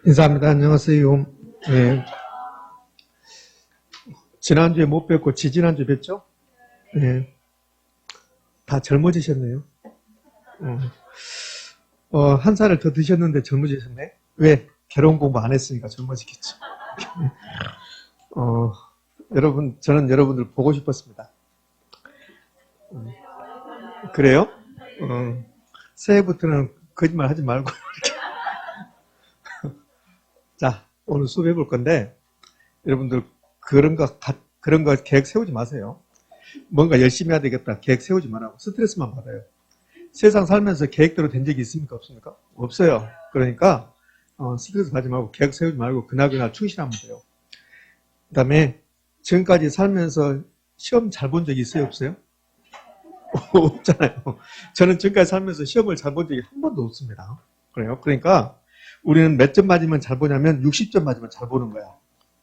인사합니다. 안녕하세요. 네. 지난주에 못 뵙고 지지난주에 뵙죠? 네. 다 젊어지셨네요. 한 살을 더 드셨는데 젊어지셨네? 왜? 결혼 공부 안 했으니까 젊어지겠죠. 여러분, 저는 여러분들 보고 싶었습니다. 그래요? 새해부터는 거짓말 하지 말고. 자, 오늘 수업해 볼 건데, 여러분들 그런 거 계획 세우지 마세요. 뭔가 열심히 해야 되겠다. 계획 세우지 말라고. 스트레스만 받아요. 세상 살면서 계획대로 된 적이 있습니까? 없습니까? 없어요. 그러니까 스트레스 받지 말고 계획 세우지 말고 그날 충실하면 돼요. 그 다음에 지금까지 살면서 시험 잘 본 적이 있어요? 없어요? 없잖아요. 저는 지금까지 살면서 시험을 잘 본 적이 한 번도 없습니다. 그래요. 그러니까 우리는 몇 점 맞으면 잘 보냐면 60점 맞으면 잘 보는 거야.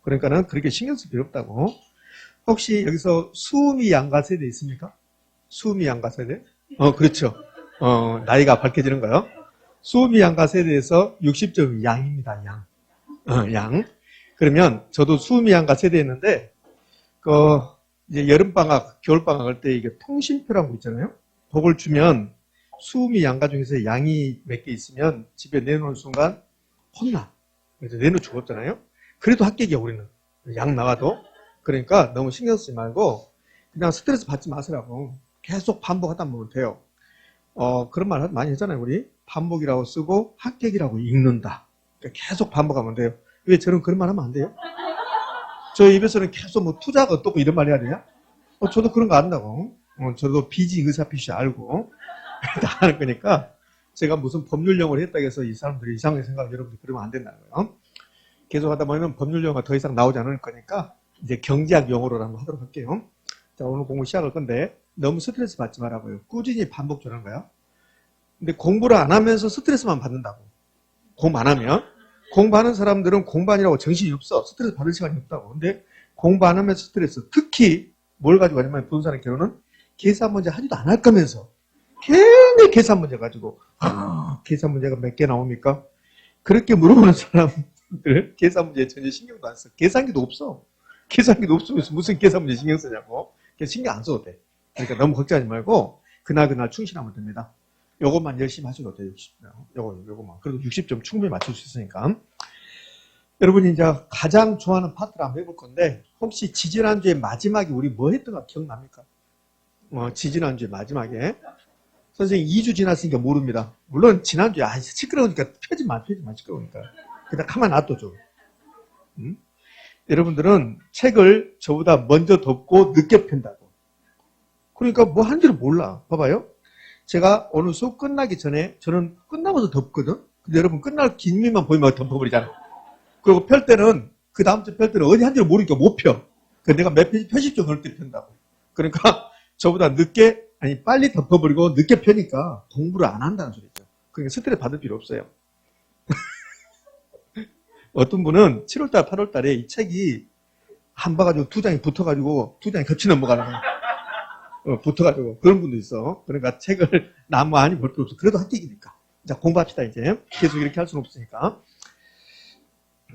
그러니까는 그렇게 신경 쓸 필요 없다고. 혹시 여기서 수음이 양가 세대 있습니까? 수음이 양가 세대? 그렇죠. 나이가 밝혀지는 거요. 수음이 양가 세대에서 60점이 양입니다. 양. 그러면 저도 수음이 양가 세대였는데 이제 여름방학, 겨울방학 할 때 이게 통신표라는 거 있잖아요. 그걸 주면 수음이 양가 중에서 양이 몇 개 있으면 집에 내놓은 순간 혼나. 그래서 내놓 죽었잖아요. 그래도 합격이야, 우리는. 양 나와도. 그러니까 너무 신경 쓰지 말고 그냥 스트레스 받지 마시라고. 계속 반복하다 보면 돼요. 그런 말 많이 했잖아요, 우리. 반복이라고 쓰고 합격이라고 읽는다. 그러니까 계속 반복하면 돼요. 왜 저는 그런 말 하면 안 돼요? 저 입에서는 계속 뭐 투자가 어떻고 이런 말 해야 되냐? 저도 그런 거 안다고. 저도 비지 의사표시 알고 다 하는 거니까 제가 무슨 법률 용어를 했다고 해서 이 사람들이 이상하게 생각하면 여러분들이 그러면 안 된다는 거예요. 계속 하다 보면 법률 용어가 더 이상 나오지 않을 거니까 이제 경제학 용어로 한번 하도록 할게요. 자, 오늘 공부 시작할 건데 너무 스트레스 받지 말라고요. 꾸준히 반복 주는 거야. 근데 공부를 안 하면서 스트레스만 받는다고. 공부 안 하면. 공부하는 사람들은 공부하느라고 정신이 없어. 스트레스 받을 시간이 없다고. 근데 공부 안 하면서 스트레스. 특히 뭘 가지고 하냐면 부동산의 경우는 계산 문제 하지도 안 할 거면서 괜히 계산 문제 가지고 계산 문제가 몇 개 나옵니까? 그렇게 물어보는 사람들 계산 문제에 전혀 신경도 안 써. 계산기도 없어. 계산기도 없으면서 무슨 계산 문제 신경 쓰냐고. 그냥 신경 안 써도 돼. 그러니까 너무 걱정하지 말고 그날 충실하면 됩니다. 요것만 열심히 하셔도 돼요. 요것만. 그래도 60점 충분히 맞출 수 있으니까. 여러분이 이제 가장 좋아하는 파트를 한번 해볼 건데 혹시 지지난주에 마지막에 우리 뭐 했던 거 기억납니까? 지지난주에 마지막에 선생님 2주 지났으니까 모릅니다. 물론 지난주에 시끄러우니까 펴지 마 시끄러우니까. 그냥 가만 놔둬줘. 여러분들은 책을 저보다 먼저 덮고 늦게 편다고. 그러니까 뭐 하는지를 몰라. 봐봐요. 제가 오늘 수업 끝나기 전에 저는 끝나고서 덮거든. 근데 여러분 끝날 긴미만 보이면 덮어버리잖아. 그리고 펼 때는 그 다음 주 펼 때는 어디 한지를 모르니까 못 펴. 그래서 내가 몇 표씩 좀 넣을 때 편다고. 그러니까 저보다 늦게 빨리 덮어버리고 늦게 펴니까 공부를 안 한다는 소리죠. 그러니까 스트레스 받을 필요 없어요. 어떤 분은 7월달, 8월달에 이 책이 한 봐가지고 두 장이 붙어가지고 두 장이 겹치 넘어가는 거야. 붙어가지고 그런 분도 있어. 그러니까 책을 너무 많이 볼 필요 없어. 그래도 합격이니까. 자, 공부합시다 이제. 계속 이렇게 할 수는 없으니까.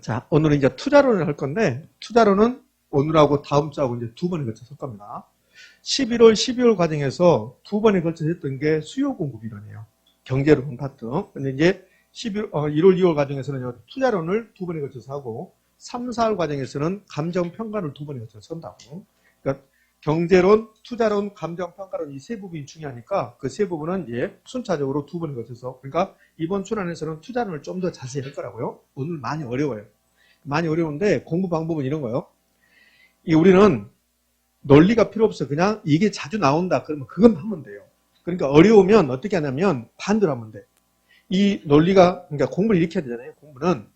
자, 오늘은 이제 투자론을 할 건데 투자론은 오늘하고 다음 주하고 이제 두 번에 걸쳐서 할 겁니다. 11월, 12월 과정에서 두 번에 걸쳐서 했던 게 수요 공급 이론이에요. 경제론 파트. 근데 이제 1월, 2월 과정에서는 투자론을 두 번에 걸쳐서 하고 3, 4월 과정에서는 감정평가를 두 번에 걸쳐서 한다고. 그러니까 경제론, 투자론, 감정평가론 이 세 부분이 중요하니까 그 세 부분은 이제 순차적으로 두 번에 걸쳐서 그러니까 이번 출안에서는 투자론을 좀 더 자세히 할 거라고요. 오늘 많이 어려워요. 많이 어려운데 공부 방법은 이런 거예요. 우리는 논리가 필요 없어. 그냥 이게 자주 나온다. 그러면 그건 하면 돼요. 그러니까 어려우면 어떻게 하냐면 반대로 하면 돼. 이 논리가 그러니까 공부를 이렇게 해야 되잖아요. 공부는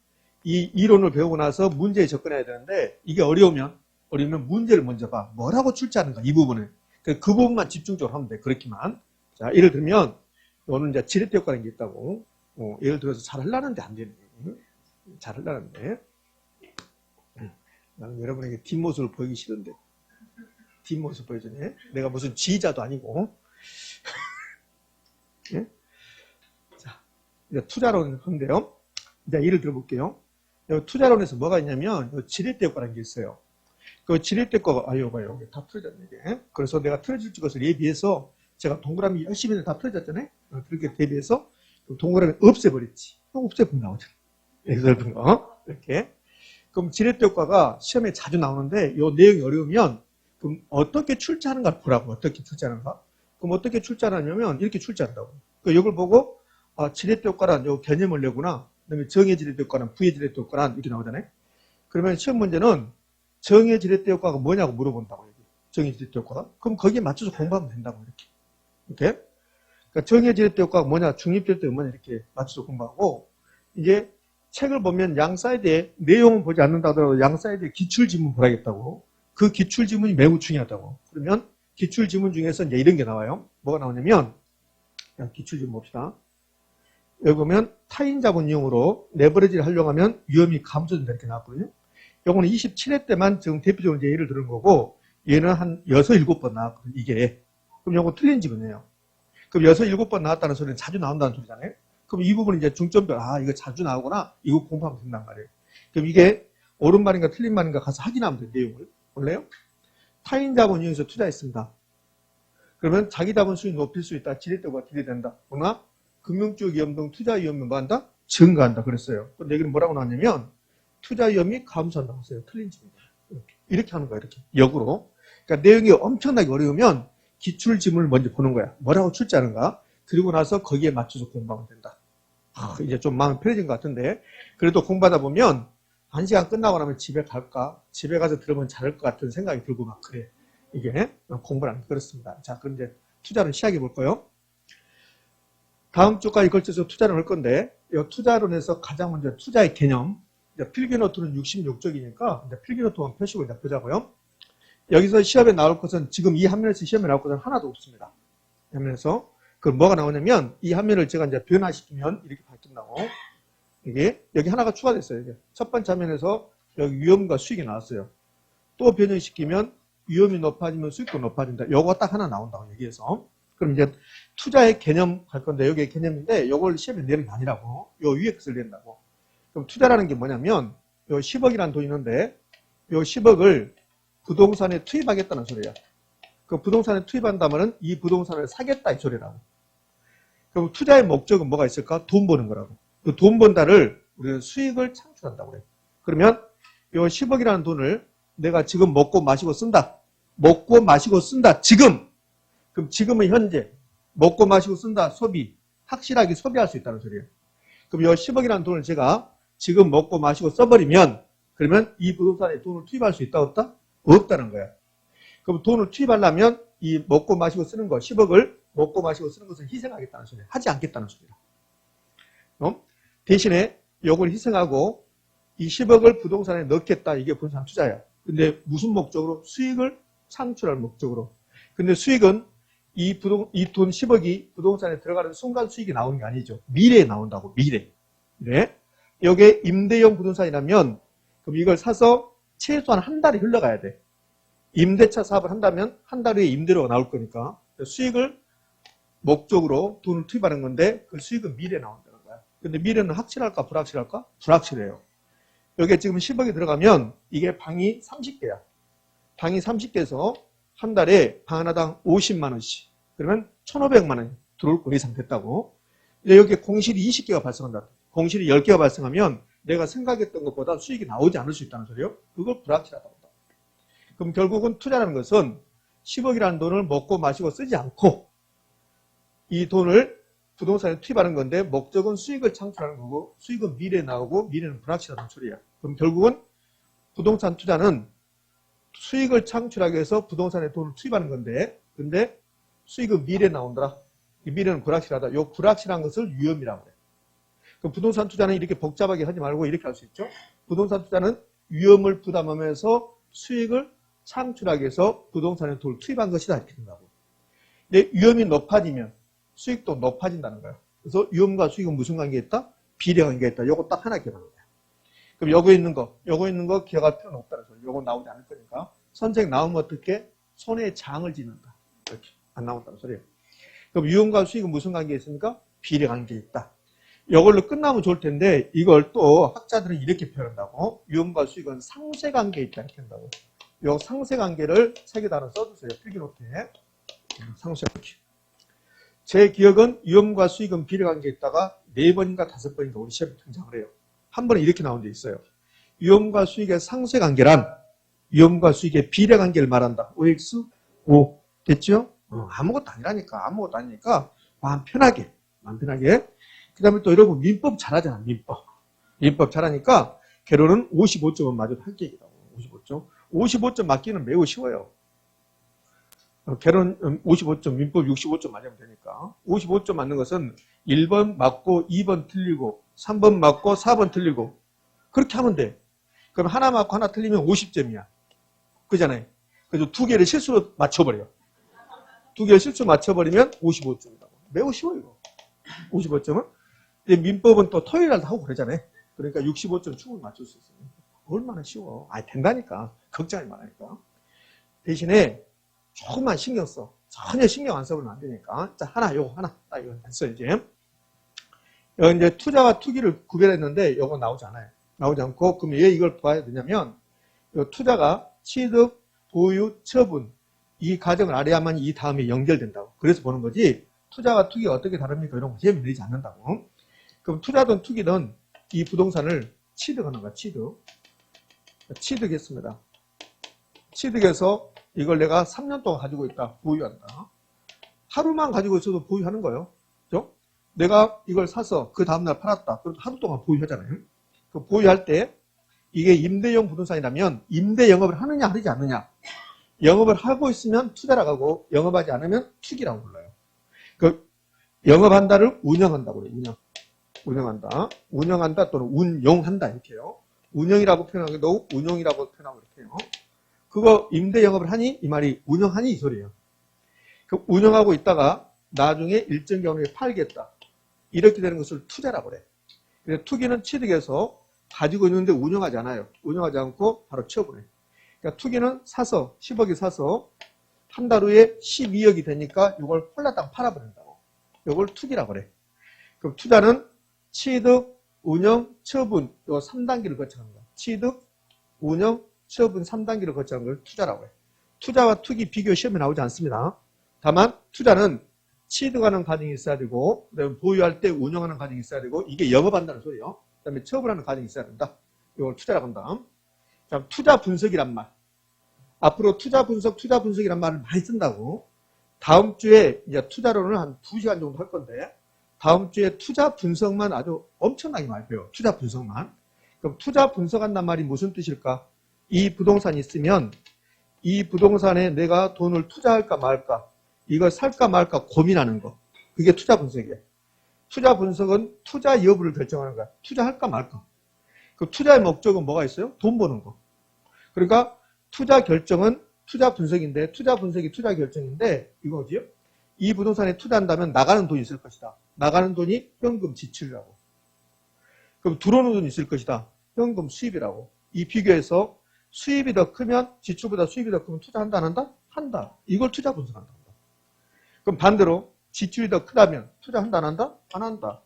이 이론을 배우고 나서 문제에 접근해야 되는데 이게 어려우면 문제를 먼저 봐. 뭐라고 출제하는가 이 부분을. 그 부분만 집중적으로 하면 돼. 그렇게만. 자, 예를 들면 오늘 이제 지렛대효과라는 게 있다고. 예를 들어서 잘 하려는데 안 되네. 잘 하려는데. 나는 여러분에게 뒷모습을 보이기 싫은데. 뒷모습 보여주네. 내가 무슨 지휘자도 아니고. 예? 자, 이제 투자론 한데요. 이제 예를 들어볼게요. 여기 투자론에서 뭐가 있냐면 지렛대 효과라는 게 있어요. 그 지렛대 효과가 요거 다 틀어졌네 이게. 그래서 내가 틀어질 것을 예비해서 제가 동그라미 열심히 다 틀어졌잖아요. 그렇게 대비해서 동그라미 없애버렸지. 없애버리면 나오잖아. 넓은 거 이렇게. 그럼 지렛대 효과가 시험에 자주 나오는데 요 내용이 어려우면 그럼 어떻게 출제하는가 보라고. 어떻게 출제하는가. 그럼 어떻게 출제하냐면 이렇게 출제한다고. 그러니까 이걸 보고 지렛대 효과란 요 개념을 내구나. 그다음에 정의 지렛대 효과란 부의 지렛대 효과란 이렇게 나오잖아요. 그러면 시험 문제는 정의 지렛대 효과가 뭐냐고 물어본다고. 정의 지렛대 효과가. 그럼 거기에 맞춰서 공부하면 된다고 이렇게. 그러니까 정의 지렛대 효과가 뭐냐, 중립 지렛대 뭐냐 이렇게 맞춰서 공부하고 이게 책을 보면 양 사이드에 내용은 보지 않는다 하더라도 양 사이드에 기출 지문 보라겠다고. 그 기출 지문이 매우 중요하다고. 그러면 기출 지문 중에서 이제 이런 게 나와요. 뭐가 나오냐면 기출 지문 봅시다. 여기 보면 타인 자본 이용으로 레버리지를 활용하면 위험이 감소된다 이렇게 나왔거든요. 요거는 27회 때만 지금 대표적으로 이제 예를 들은 거고 얘는 한 6, 7번 나왔거든요. 이게. 그럼 요거 틀린 지문이에요. 그럼 6, 7번 나왔다는 소리는 자주 나온다는 소리잖아요. 그럼 이 부분은 이제 중점별, 이거 자주 나오구나. 이거 공부하면 된단 말이에요. 그럼 이게 옳은 말인가 틀린 말인가 가서 확인하면 돼요. 내용을. 볼래요? 타인 자본 이용해서 투자했습니다. 그러면 자기 자본 수익 높일 수 있다. 지렛대가 기대된다. 그러나 금융적 위험 등 투자 위험은 뭐 한다? 증가한다. 그랬어요. 근데 여기는 뭐라고 나왔냐면 투자 위험이 감소한다고 했어요. 틀린 지문이다. 이렇게 하는 거야. 이렇게. 역으로. 그러니까 내용이 엄청나게 어려우면 기출 지문을 먼저 보는 거야. 뭐라고 출제하는가? 그리고 나서 거기에 맞춰서 공부하면 된다. 이제 좀 마음 편해진 것 같은데 그래도 공부하다 보면 1시간 끝나고 나면 집에 갈까? 집에 가서 들으면 잘할 것 같은 생각이 들고 막 그래. 이게 공부를 하는 그렇습니다. 자, 그럼 이제 투자를 시작해 볼까요? 다음 주까지 걸쳐서 투자를 할 건데 이 투자론에서 가장 먼저 투자의 개념. 필기노트는 66쪽이니까 필기노트만 펴시고 이제 보자고요. 여기서 시험에 나올 것은 지금 이 화면에서 시험에 나올 것은 하나도 없습니다. 화면에서 그럼 뭐가 나오냐면 이 화면을 제가 이제 변화시키면 이렇게 바뀐다고. 이게 여기 하나가 추가됐어요. 이게. 첫 번째 화면에서 여기 위험과 수익이 나왔어요. 또 변형시키면 위험이 높아지면 수익도 높아진다. 요거 딱 하나 나온다고 여기에서. 그럼 이제 투자의 개념 할 건데 여기 개념인데 요걸 시험에 내는 게 아니라고. 요 위에 것을 낸다고. 그럼 투자라는 게 뭐냐면 요 10억이라는 돈이 있는데 요 10억을 부동산에 투입하겠다는 소리야. 그 부동산에 투입한다면은 이 부동산을 사겠다 이 소리라고. 그럼 투자의 목적은 뭐가 있을까? 돈 버는 거라고. 그 돈 번다를 우리는 수익을 창출한다고 그래. 그러면 이 10억이라는 돈을 내가 지금 먹고 마시고 쓴다. 먹고 마시고 쓴다. 지금. 그럼 지금은 현재 먹고 마시고 쓴다. 소비. 확실하게 소비할 수 있다는 소리예요. 그럼 이 10억이라는 돈을 제가 지금 먹고 마시고 써버리면 그러면 이 부동산에 돈을 투입할 수 있다 없다? 없다는 거야. 그럼 돈을 투입하려면 이 먹고 마시고 쓰는 거 10억을 먹고 마시고 쓰는 것을 희생하겠다는 소리야. 하지 않겠다는 소리야. 대신에 이걸 희생하고 이 10억을 부동산에 넣겠다. 이게 부동산 투자야. 근데 무슨 목적으로? 수익을 창출할 목적으로. 근데 수익은 이 돈 10억이 부동산에 들어가는 순간 수익이 나오는 게 아니죠. 미래에 나온다고. 미래. 네. 이게 임대형 부동산이라면 그럼 이걸 사서 최소한 한 달이 흘러가야 돼. 임대차 사업을 한다면 한 달 후에 임대료가 나올 거니까 수익을 목적으로 돈을 투입하는 건데 그 수익은 미래에 나온다는 거야. 근데 미래는 확실할까 불확실할까? 불확실해요. 여기에 지금 10억이 들어가면 이게 방이 30개야. 방이 30개에서 한 달에 방 하나당 50만 원씩. 그러면 1,500만 원 들어올 거 이상 됐다고. 근데 여기에 공실이 20개가 발생한다. 공실이 10개가 발생하면 내가 생각했던 것보다 수익이 나오지 않을 수 있다는 소리요. 그걸 불확실하다고. 그럼 결국은 투자라는 것은 10억이라는 돈을 먹고 마시고 쓰지 않고 이 돈을 부동산에 투입하는 건데 목적은 수익을 창출하는 거고 수익은 미래에 나오고 미래는 불확실하다는 소리야. 그럼 결국은 부동산 투자는 수익을 창출하기 위해서 부동산에 돈을 투입하는 건데 근데 수익은 미래에 나온다. 이 미래는 불확실하다. 이 불확실한 것을 위험이라고 해요. 그럼 부동산 투자는 이렇게 복잡하게 하지 말고 이렇게 할 수 있죠. 부동산 투자는 위험을 부담하면서 수익을 창출하기 위해서 부동산에 돈을 투입한 것이다. 이렇게 된다고. 근데 위험이 높아지면 수익도 높아진다는 거예요. 그래서 위험과 수익은 무슨 관계가 있다? 비례 관계가 있다. 요거 딱 하나 기억하는 거야. 그럼 요거 있는 거 기억할 필요는 없다는 소리. 요거 나오지 않을 거니까. 선생 나오면 어떻게? 손에 장을 짓는다. 이렇게. 안 나온다는 소리예요. 그럼 위험과 수익은 무슨 관계가 있습니까? 비례 관계가 있다. 이걸로 끝나면 좋을 텐데 이걸 또 학자들은 이렇게 표현한다고. 위험과 수익은 상쇄관계에 있다 이렇게 한다고. 이 상쇄관계를 세 개 단어 써주세요. 필기노트에. 상쇄관계. 제 기억은 위험과 수익은 비례관계에 있다가 4번인가 5번인가 우리 시험에 등장을 해요. 한 번에 이렇게 나온 데 있어요. 위험과 수익의 상쇄관계란 위험과 수익의 비례관계를 말한다. OX? O. 됐죠? 아무것도 아니라니까. 아무것도 아니니까 마음 편하게. 그 다음에 또 여러분 민법 잘하잖아. 민법 잘하니까 개론은 55점은 맞아도 합격이라고. 55점. 55점 맞기는 매우 쉬워요. 개론 55점, 민법 65점 맞으면 되니까. 55점 맞는 것은 1번 맞고 2번 틀리고 3번 맞고 4번 틀리고 그렇게 하면 돼. 그럼 하나 맞고 하나 틀리면 50점이야. 그잖아요. 그래서 두 개를 실수로 맞춰버려. 두 개를 실수로 맞춰버리면 55점이라고. 매우 쉬워요. 이거. 55점은. 근데 민법은 또 토요일 날도 하고 그러잖아요. 그러니까 65점 충분히 맞출 수 있어요. 얼마나 쉬워. 된다니까. 걱정하지 말라니까. 대신에 조금만 신경 써. 전혀 신경 안 써보면 안 되니까. 자, 요거 하나. 딱 이거 했어, 이제. 여기 이제 투자와 투기를 구별했는데, 요거 나오지 않아요. 나오지 않고, 그럼 왜 이걸 봐야 되냐면, 요 투자가 취득, 보유, 처분, 이 과정을 알아야만 이 다음에 연결된다고. 그래서 보는 거지, 투자와 투기가 어떻게 다릅니까? 이런 거 시험에 내리지 않는다고. 그럼 투자든 투기든 이 부동산을 취득하는 거야, 취득했습니다. 취득해서 이걸 내가 3년 동안 가지고 있다. 보유한다. 하루만 가지고 있어도 보유하는 거예요. 그죠? 내가 이걸 사서 그 다음날 팔았다. 그럼 하루 동안 보유하잖아요. 그 보유할 때 이게 임대용 부동산이라면 임대 영업을 하느냐 하지 않느냐. 영업을 하고 있으면 투자라고 하고 영업하지 않으면 투기라고 불러요. 그 영업한다를 운영한다고 그래요. 운영한다 또는 운용한다 이렇게요. 운영이라고 표현하기도 운용이라고 표현하고 이렇게요. 그거 임대 영업을 하니 이 말이 운영하니 이 소리예요. 그 운영하고 있다가 나중에 일정 경우에 팔겠다. 이렇게 되는 것을 투자라고 그래. 그래서 투기는 취득해서 가지고 있는데 운영하지 않아요. 운영하지 않고 바로 처분해. 그러니까 투기는 사서 10억이 사서 한 달 후에 12억이 되니까 이걸 홀라당 팔아버린다고. 이걸 투기라고 그래. 그럼 투자는 취득, 운영, 처분 이 3단계를 거쳐가는 거야. 취득, 운영, 처분 3단계를 거쳐가는 걸 투자라고 해. 투자와 투기 비교 시험에 나오지 않습니다. 다만 투자는 취득하는 과정이 있어야 되고 그다음에 보유할 때 운영하는 과정이 있어야 되고 이게 영업한다는 소리예요. 그다음에 처분하는 과정이 있어야 된다. 이걸 투자라고 한다. 자, 투자 분석이란 말. 앞으로 투자 분석이란 말을 많이 쓴다고. 다음 주에 이제 투자론을 한 2시간 정도 할 건데 다음 주에 투자 분석만 아주 엄청나게 많이 배워요. 투자 분석만. 그럼 투자 분석한단 말이 무슨 뜻일까? 이 부동산이 있으면 이 부동산에 내가 돈을 투자할까 말까 이걸 살까 말까 고민하는 거. 그게 투자 분석이에요. 투자 분석은 투자 여부를 결정하는 거야. 투자할까 말까. 그 투자의 목적은 뭐가 있어요? 돈 버는 거. 그러니까 투자 결정은 투자 분석인데 투자 분석이 투자 결정인데 이거지요. 이 부동산에 투자한다면 나가는 돈이 있을 것이다. 나가는 돈이 현금 지출이라고. 그럼 들어오는 돈이 있을 것이다. 현금 수입이라고. 이 비교해서 수입이 더 크면 지출보다 수입이 더 크면 투자한다 안 한다? 한다. 이걸 투자 분석한다. 그럼 반대로 지출이 더 크다면 투자한다 안 한다? 안 한다.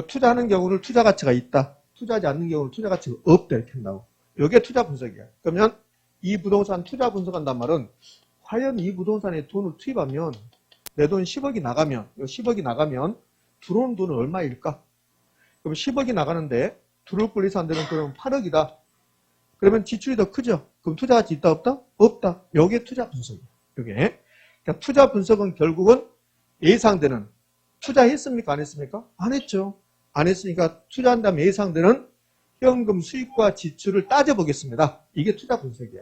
투자하는 경우를 투자 가치가 있다. 투자하지 않는 경우는 투자 가치가 없다 이렇게 한다고. 이게 투자 분석이야. 그러면 이 부동산 투자 분석한단 말은 과연 이 부동산에 돈을 투입하면 내 돈 10억이 나가면 10억이 나가면 들어오는 돈은 얼마일까? 그럼 10억이 나가는데 들어올 걸 예상되는 돈은 8억이다. 그러면 지출이 더 크죠? 그럼 투자 가치 있다 없다? 없다. 이게 투자 분석이야. 이게. 그러니까 투자 분석은 결국은 예상되는 투자했습니까? 안 했습니까? 안 했죠. 안 했으니까 투자한다면 예상되는 현금 수익과 지출을 따져보겠습니다. 이게 투자 분석이야.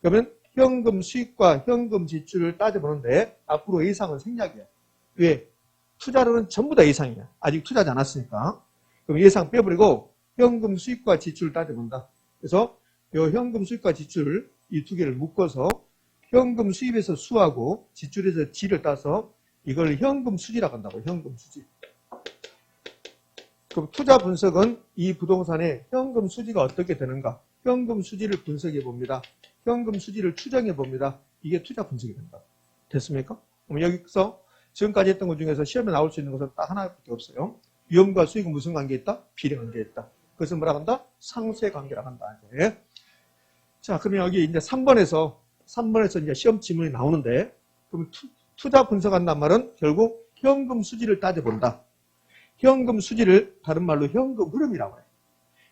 그러면 현금 수익과 현금 지출을 따져보는데 앞으로 예상은 생략이야. 왜? 투자로는 전부 다 예상이야. 아직 투자하지 않았으니까. 그럼 예상 빼버리고 현금 수익과 지출을 따져본다. 그래서 이 현금 수익과 지출 이 두 개를 묶어서 현금 수입에서 수하고 지출에서 지를 따서 이걸 현금 수지라고 한다고. 현금 수지. 그럼 투자 분석은 이 부동산의 현금 수지가 어떻게 되는가? 현금 수지를 분석해 봅니다. 현금 수지를 추정해 봅니다. 이게 투자 분석이 된다. 됐습니까? 그럼 여기서 지금까지 했던 것 중에서 시험에 나올 수 있는 것은 딱 하나밖에 없어요. 위험과 수익은 무슨 관계에 있다? 비례 관계에 있다. 그것을 뭐라 한다? 상쇄 관계라고 한다. 이제. 자, 그러면 여기 이제 3번에서 이제 시험 지문이 나오는데, 그럼 투자 분석한단 말은 결국 현금 수지를 따져본다. 현금 수지를 다른 말로 현금 흐름이라고 해요.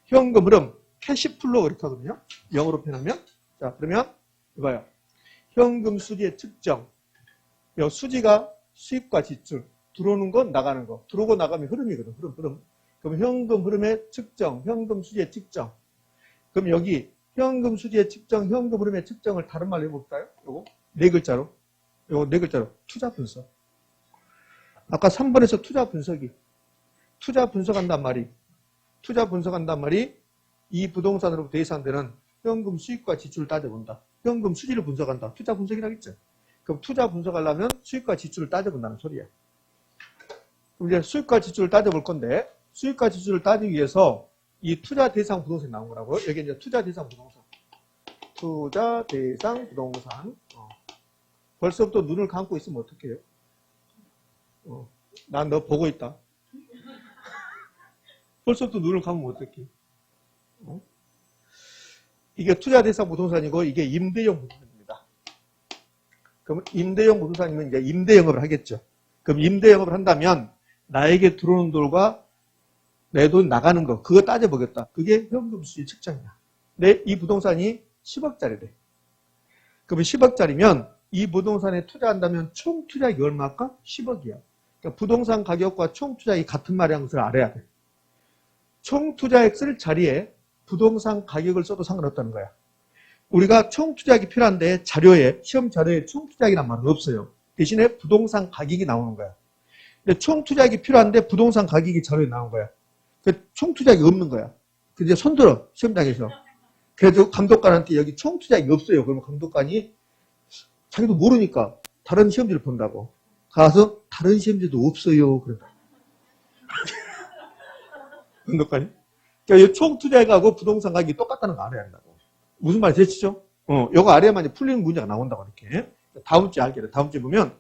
현금 흐름, 캐시플로우 그렇게 하거든요. 영어로 표현하면. 자, 그러면 이봐요. 현금 수지의 특정. 이 수지가 수입과 지출. 들어오는 건 나가는 거. 들어오고 나가면 흐름이거든. 흐름. 그럼 현금 흐름의 측정, 현금 수지의 측정. 그럼 여기 현금 수지의 측정, 현금 흐름의 측정을 다른 말로 해볼까요? 요거 네 글자로. 투자 분석. 아까 3번에서 투자 분석한단 말이 이 부동산으로부터 예상되는 현금 수익과 지출을 따져본다. 현금 수지를 분석한다. 투자 분석이라겠죠. 그럼 투자 분석하려면 수익과 지출을 따져본다는 소리야. 그럼 이제 수익과 지출을 따져볼 건데, 수익과 지출을 따지기 위해서 이 투자 대상 부동산이 나온 거라고요. 여기 이제 투자 대상 부동산. 벌써부터 눈을 감고 있으면 어떡해요? 난 너 보고 있다. 벌써부터 눈을 감으면 어떡해? 이게 투자 대상 부동산이고 이게 임대용 부동산입니다. 그럼 임대용 부동산이면 이제 임대 영업을 하겠죠. 그럼 임대 영업을 한다면 나에게 들어오는 돈과 내 돈 나가는 거 그거 따져보겠다. 그게 현금 수지 측정이야. 근데 이 부동산이 10억짜리래. 그러면 10억짜리면 이 부동산에 투자한다면 총 투자액이 얼마일까? 10억이야. 그러니까 부동산 가격과 총 투자액이 같은 말이라는 것을 알아야 돼. 총 투자액 쓸 자리에 부동산 가격을 써도 상관없다는 거야. 우리가 총 투자액이 필요한데 시험 자료에 총 투자액이란 말은 없어요. 대신에 부동산 가격이 나오는 거야. 근데 총 투자액이 필요한데 부동산 가격이 자료에 나온 거야. 총 투자액이 없는 거야. 근데 손들어 시험장에서. 그래도 감독관한테 여기 총 투자액이 없어요. 그러면 감독관이 자기도 모르니까 다른 시험지를 본다고. 가서 다른 시험지도 없어요. 그런다. 감독관이. 그러니까 총 투자액하고 부동산 가격이 똑같다는 거 알아야 한다고. 무슨 말인지 되시죠? 이거 알아야만 이제 풀리는 문제가 나온다고 이렇게. 다음 주에 알게 돼. 다음 주에 보면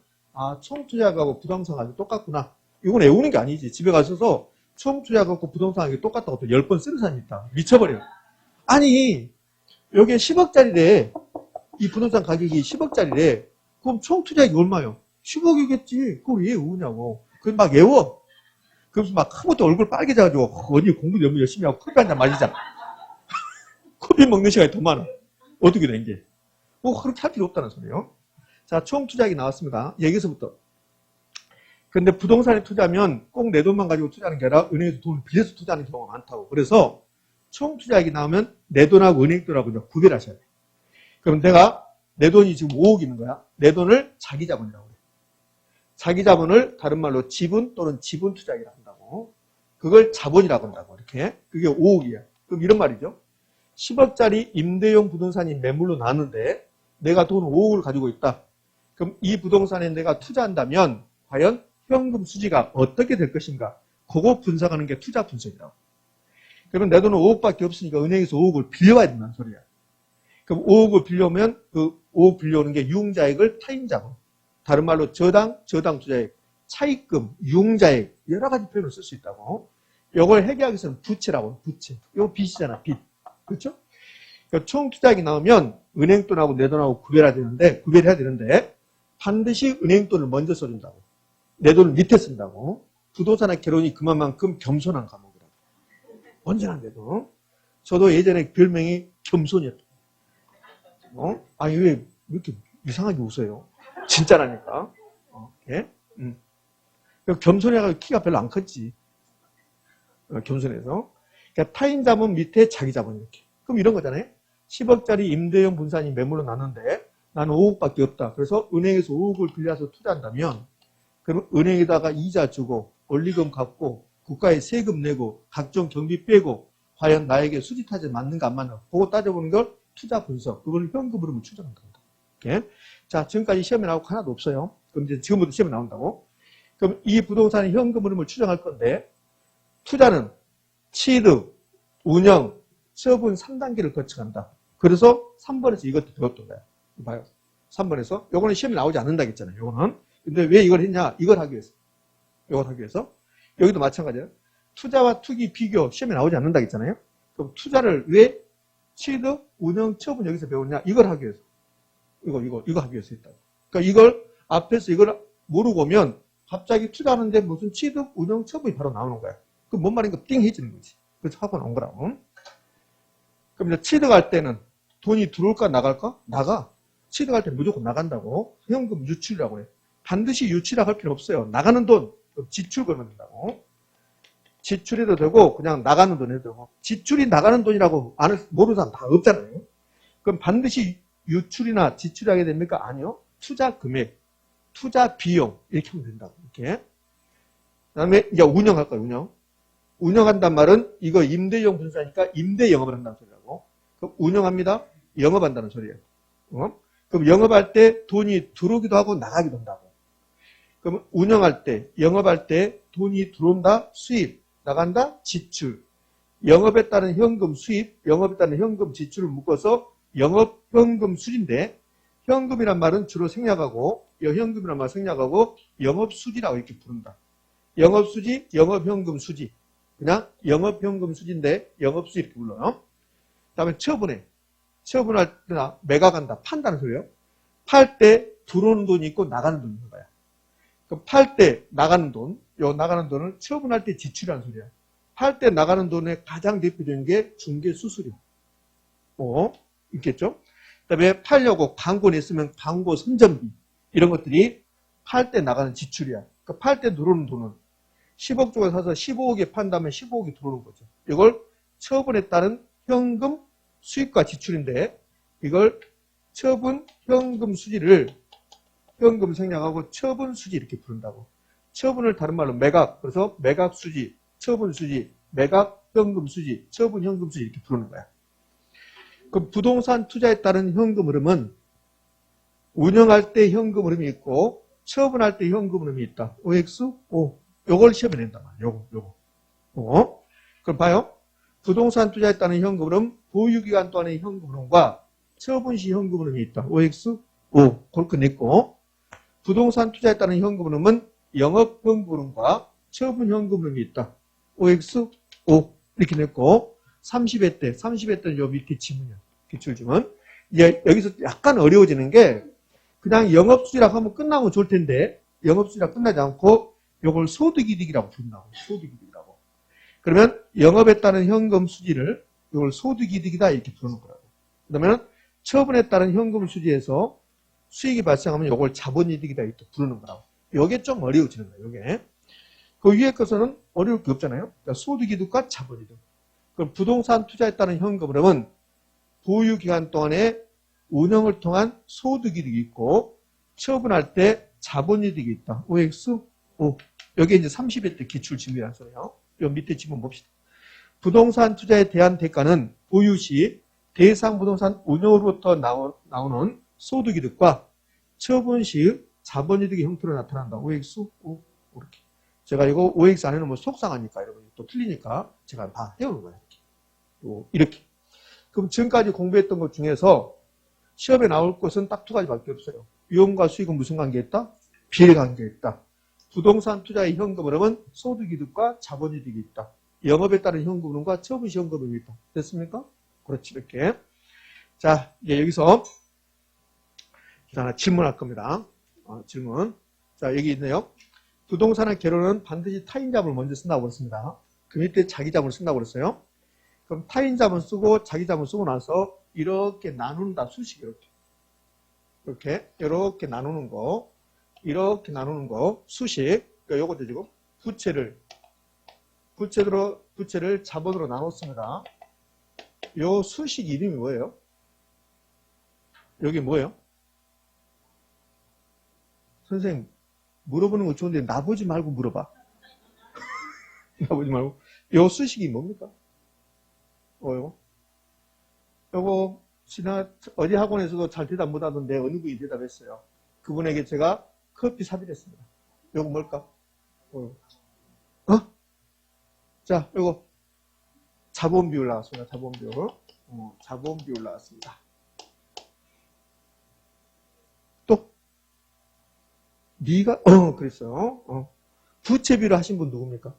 총 투자액하고 부동산 가격이 똑같구나. 이건 외우는 게 아니지. 집에 가셔서 총 투자액하고 부동산 가격이 똑같다고 또 10번 쓰는 사람이 있다. 미쳐버려. 아니 여기에 10억짜리래. 이 부동산 가격이 10억짜리래. 그럼 총 투자액이 얼마요? 10억이겠지. 그걸 왜 외우냐고. 그래서 막 외워. 그래서 막 크고도 얼굴 빨개져가지고 언니 공부 너무 열심히 하고 커피 한잔 마시자. 커피 먹는 시간이 더 많아. 어떻게 된 게. 그렇게 할 필요 없다는 소리예요. 자, 총 투자액이 나왔습니다. 여기서부터. 근데 부동산에 투자하면 꼭 내 돈만 가지고 투자하는 게 아니라 은행에서 돈을 빌려서 투자하는 경우가 많다고. 그래서 총 투자액이 나오면 내 돈하고 은행 돈하고 이제 구별하셔야 돼. 그럼 내 돈이 지금 5억 있는 거야. 내 돈을 자기 자본이라고 그래. 자기 자본을 다른 말로 지분 또는 지분 투자액이라고 한다고. 그걸 자본이라고 한다고. 이렇게. 그게 5억이야. 그럼 이런 말이죠. 10억짜리 임대용 부동산이 매물로 나왔는데 내가 돈 5억을 가지고 있다. 그럼 이 부동산에 내가 투자한다면 과연 현금 수지가 어떻게 될 것인가? 그거 분석하는 게 투자 분석이라고. 그러면 내 돈은 5억밖에 없으니까 은행에서 5억을 빌려와야 된다는 소리야. 그럼 5억을 빌려오면 그 5억 빌려오는 게 유흥자액을 타임자본. 다른 말로 저당 투자액, 차입금, 유흥자액 여러 가지 표현을 쓸 수 있다고. 이걸 해결하기 위해서는 부채라고. 부채. 이거 빚이잖아. 빚. 그렇죠? 그러니까 총 투자액이 나오면 은행 돈하고 내 돈하고 구별해야 되는데 반드시 은행 돈을 먼저 써준다고. 내 돈을 밑에 쓴다고. 부동산과 결혼이 그만큼 겸손한 과목이라고. 언제나 돼도. 저도 예전에 별명이 겸손이었다. 아니 왜 이렇게 이상하게 웃어요? 진짜라니까. 예? 겸손해가지고 키가 별로 안 컸지. 겸손해서. 그러니까 타인 자본 밑에 자기 자본 이렇게. 그럼 이런 거잖아요. 10억짜리 임대용 분산이 매물로 나는데 나는 5억밖에 없다. 그래서 은행에서 5억을 빌려서 투자한다면 그럼 은행에다가 이자 주고 원리금 갚고 국가에 세금 내고 각종 경비 빼고 과연 나에게 수지 타제 맞는가 안 맞는가 그거 따져보는 걸 투자 분석. 그걸 현금 흐름을 추정한다. 이렇게. 자, 지금까지 시험에 나오고 하나도 없어요. 그럼 이제 지금부터 시험에 나온다고. 그럼 이 부동산의 현금 흐름을 추정할 건데 투자는 취득, 운영, 처분 3단계를 거쳐간다. 그래서 3번에서 이것도 배웠던 거야. 봐요. 3번에서. 요거는 시험에 나오지 않는다 했잖아요. 요거는. 근데 왜 이걸 했냐? 이걸 하기 위해서. 여기도 마찬가지예요. 투자와 투기 비교 시험에 나오지 않는다 했잖아요. 그럼 투자를 왜 취득, 운영, 처분 여기서 배웠냐? 이걸 하기 위해서. 이거 하기 위해서 했다. 그러니까 이걸 앞에서 이걸 모르고 오면 갑자기 투자하는데 무슨 취득, 운영, 처분이 바로 나오는 거야. 그 뭔 말인가 띵 해지는 거지. 그래서 하고 나온 거라고. 그럼 이제 취득할 때는 돈이 들어올까 나갈까? 나가. 취득할 때 무조건 나간다고. 현금 유출이라고 해. 반드시 유출이라고 할 필요 없어요. 나가는 돈, 지출 걸면 된다고. 지출해도 되고 그냥 나가는 돈 해도 되고. 지출이 나가는 돈이라고 모르는 사람 다 없잖아요. 그럼 반드시 유출이나 지출하게 됩니까? 아니요. 투자 금액, 투자 비용 이렇게 하면 된다고. 이렇게. 그다음에 이제 운영할 거예요. 운영. 운영한단 말은 이거 임대용 분사니까 임대 영업을 한다는 소리라고. 그럼 운영합니다. 영업한다는 소리예요. 그럼 영업할 때 돈이 들어오기도 하고 나가기도 한다고. 그럼 운영할 때, 영업할 때 돈이 들어온다, 수입, 나간다, 지출. 영업에 따른 현금 수입, 영업에 따른 현금 지출을 묶어서 영업 현금 수지인데, 현금이란 말은 주로 생략하고, 현금이란 말 생략하고 영업 수지라고 이렇게 부른다. 영업 수지, 영업 현금 수지. 그냥 영업 현금 수지인데 영업 수지 이렇게 불러요. 그다음에 처분해. 처분할 때나 매각한다, 판다는 소리예요. 팔 때 들어오는 돈이 있고 나가는 돈이 있는 거야. 그럼 팔 때 나가는 돈, 요 나가는 돈을 처분할 때 지출이라는 소리야. 팔 때 나가는 돈의 가장 대표적인 게 중개 수수료. 있겠죠? 그다음에 팔려고 광고 냈으면 광고 선전비 이런 것들이 팔 때 나가는 지출이야. 그러니까 팔 때 들어오는 돈은 10억 주고 사서 15억에 판다면 15억이 들어오는 거죠. 이걸 처분에 따른 현금 수입과 지출인데 이걸 처분 현금 수지를 현금 생략하고 처분 수지 이렇게 부른다고. 처분을 다른 말로 매각, 그래서 매각 수지, 처분 수지, 매각 현금 수지, 처분 현금 수지 이렇게 부르는 거야. 그럼 부동산 투자에 따른 현금 흐름은 운영할 때 현금 흐름이 있고 처분할 때 현금 흐름이 있다. OX? O. 요걸 시험에 낸단 말이야. 요거. 그럼 봐요. 부동산 투자에 따른 현금 흐름, 보유기간 동안의 현금 흐름과 처분 시 현금 흐름이 있다. OX? O. 그렇게 냈고 부동산 투자에 따른 현금 흐름은 영업 현금 흐름과 처분 현금 흐름이 있다. OX? O. 이렇게 냈고 30회 때는 요 밑에 지문이야. 기출지문. 여기서 약간 어려워지는 게 그냥 영업수지라고 하면 끝나면 좋을 텐데 영업수지라 끝나지 않고 요걸 소득이득이라고 부른다고. 소득이득이라고. 그러면 영업에 따른 현금 수지를 요걸 소득이득이다 이렇게 부르는 거라고. 그러면 처분에 따른 현금 수지에서 수익이 발생하면 요걸 자본이득이다 이렇게 부르는 거라고. 요게 좀 어려워지는 거예요. 요게. 그 위에 것은 어려울 게 없잖아요. 그러니까 소득이득과 자본이득. 그럼 부동산 투자에 따른 현금 흐름은 보유기간 동안에 운영을 통한 소득이득이 있고 처분할 때 자본이득이 있다. OX? O. 여기 이제 30회 때 기출지문이라는 소리예요. 요 밑에 지문 봅시다. 부동산 투자에 대한 대가는 보유 시 대상 부동산 운영으로부터 나오는 소득이득과 처분 시의 자본이득의 형태로 나타난다. OX? O. 이렇게. 제가 이거 OX 안에는 뭐 속상하니까 여러분이 또 틀리니까 제가 다 해오는 거예요. 이렇게. 그럼 지금까지 공부했던 것 중에서 시험에 나올 것은 딱 두 가지밖에 없어요. 위험과 수익은 무슨 관계에 있다? 비례관계에 있다. 부동산 투자의 현금 흐름은 소득이득과 자본이득이 있다. 영업에 따른 현금 흐름과 처분시 현금 흐름이 있다. 됐습니까? 그렇지, 이렇게. 자, 이제 여기서 하나 질문할 겁니다. 질문. 자, 여기 있네요. 부동산의 개론은 반드시 타인 자본을 먼저 쓴다고 그랬습니다. 그 밑에 자기 자본을 쓴다고 그랬어요. 그럼 타인 자본 쓰고 자기 자본 쓰고 나서 이렇게 나눈다. 수식 이렇게 나누는 거. 이렇게 나누는 거. 수식. 그러니까 요것도 지금 부채를 자본으로 나눴습니다. 요 수식 이름이 뭐예요? 여기 뭐예요? 선생님 물어보는 거 좋은데 나보지 말고 물어봐. 나보지 말고. 요 수식이 뭡니까? 요거 어디 학원에서도 잘 대답 못 하던데 어느 분이 대답했어요. 그분에게 제가 커피 사드렸습니다. 요거 뭘까? 자, 요거 자본 비율 나왔습니다. 자본 비율. 자본 비율 나왔습니다. 또 네가 그랬어요. 부채 비율 하신 분 누굽니까?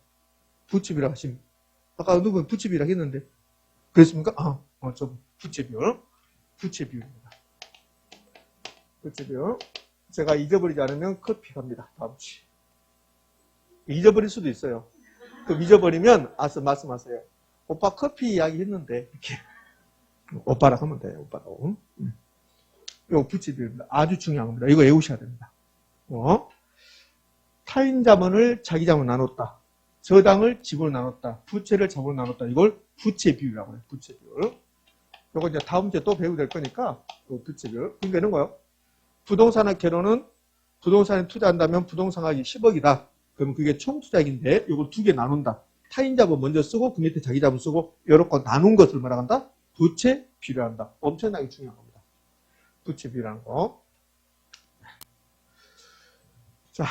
부채비율 하시면. 아까 누구 부채비율 했는데. 그랬습니까? 저 부채비율. 부채비율입니다. 부채비율. 제가 잊어버리지 않으면 커피 갑니다. 다음 주. 잊어버릴 수도 있어요. 그럼 잊어버리면 말씀하세요. 오빠 커피 이야기 했는데 이렇게 오빠랑 하면 돼요. 오빠랑. 이거 부채비율입니다. 아주 중요한 겁니다. 이거 외우셔야 됩니다. 타인 자본을 자기 자본 나눴다. 저당을 지분을 나눴다. 부채를 자본을 나눴다. 이걸 부채비율이라고 해요. 부채비율. 이거 이제 다음 주에 또 배우게 될 거니까 부채비율. 그러니까 이런 거요. 부동산의 개론은 부동산에 투자한다면 부동산 가격이 10억이다. 그럼 그게 총투자액인데 이걸 두 개 나눈다. 타인 자본 먼저 쓰고 그 밑에 자기 자본 쓰고 이렇게 나눈 것을 뭐라 한다? 부채비율이라 한다. 엄청나게 중요한 겁니다. 부채비율이라는 거. 자,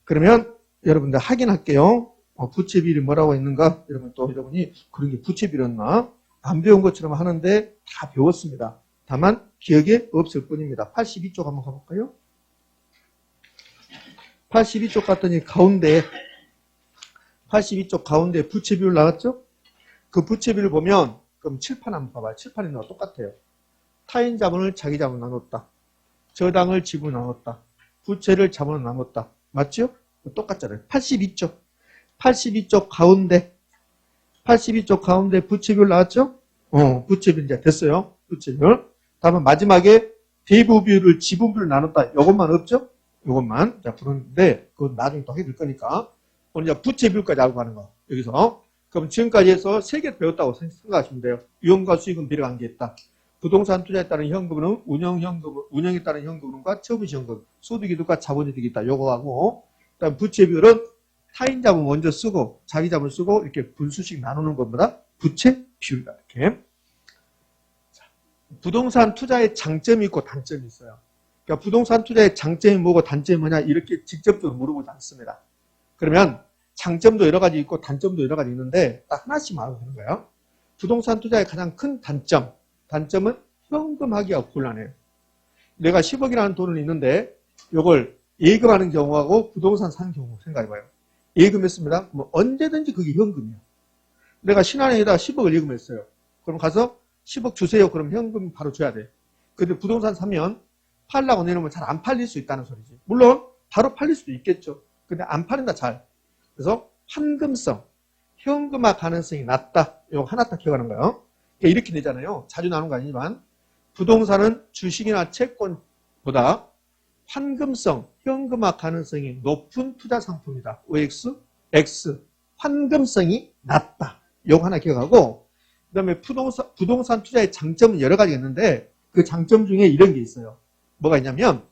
그러면 여러분들 확인할게요. 부채비율이 뭐라고 있는가? 여러분 또 여러분이 그런 게 부채비율이었나? 안 배운 것처럼 하는데 다 배웠습니다. 다만 기억에 없을 뿐입니다. 82쪽 한번 가볼까요? 82쪽 갔더니 가운데 82쪽 가운데 부채비율 나왔죠? 그 부채비율 보면 그럼 칠판 한번 봐봐요. 칠판이 나와 똑같아요. 타인 자본을 자기 자본 나눴다. 저당을 지분 나눴다. 부채를 자본을 나눴다. 맞죠? 똑같잖아요. 82쪽. 82쪽 가운데 82쪽 가운데 부채비율 나왔죠? 부채비율 이제 됐어요. 부채비율. 다음은 마지막에 대부비율을 지분비율을 나눴다. 이것만 없죠? 이것만. 자, 그런데 그건 나중에 또 하게 될 거니까. 오늘 이제 부채비율까지 알고 가는 거. 여기서. 그럼 지금까지 해서 3개 배웠다고 생각하시면 돼요. 이용과 수익은 비례 관계있다. 부동산 투자에 따른 현금은 운영에 따른 현금과 처분시 현금, 소득이득과 자본이득이 있다. 요거하고, 그다음 부채비율은 타인 자본 먼저 쓰고 자기 자본 쓰고 이렇게 분수씩 나누는 겁니다. 부채 비율이다. 이렇게. 자, 부동산 투자의 장점이 있고 단점이 있어요. 그러니까 부동산 투자의 장점이 뭐고 단점이 뭐냐 이렇게 직접적으로 물어보지 않습니다. 그러면 장점도 여러 가지 있고 단점도 여러 가지 있는데 딱 하나씩만 알고 있는 거예요. 부동산 투자의 가장 큰 단점은 현금하기가 곤란해요. 내가 10억이라는 돈은 있는데 이걸 예금하는 경우하고 부동산 사는 경우 생각해봐요. 예금했습니다. 뭐 언제든지 그게 현금이야. 내가 신한은행에다 10억을 예금했어요. 그럼 가서 10억 주세요. 그럼 현금 바로 줘야 돼. 근데 부동산 사면 팔라고 내놓으면 잘 안 팔릴 수 있다는 소리지. 물론 바로 팔릴 수도 있겠죠. 근데 안 팔린다 잘. 그래서 환금성, 현금화 가능성이 낮다. 이거 하나 딱 기억하는 거예요. 이렇게 되잖아요. 자주 나오는 거 아니지만 부동산은 주식이나 채권보다 환금성, 현금화 가능성이 높은 투자 상품이다. OX, X, 환금성이 낮다. 이거 하나 기억하고 그 다음에 부동산 투자의 장점은 여러 가지가 있는데 그 장점 중에 이런 게 있어요. 뭐가 있냐면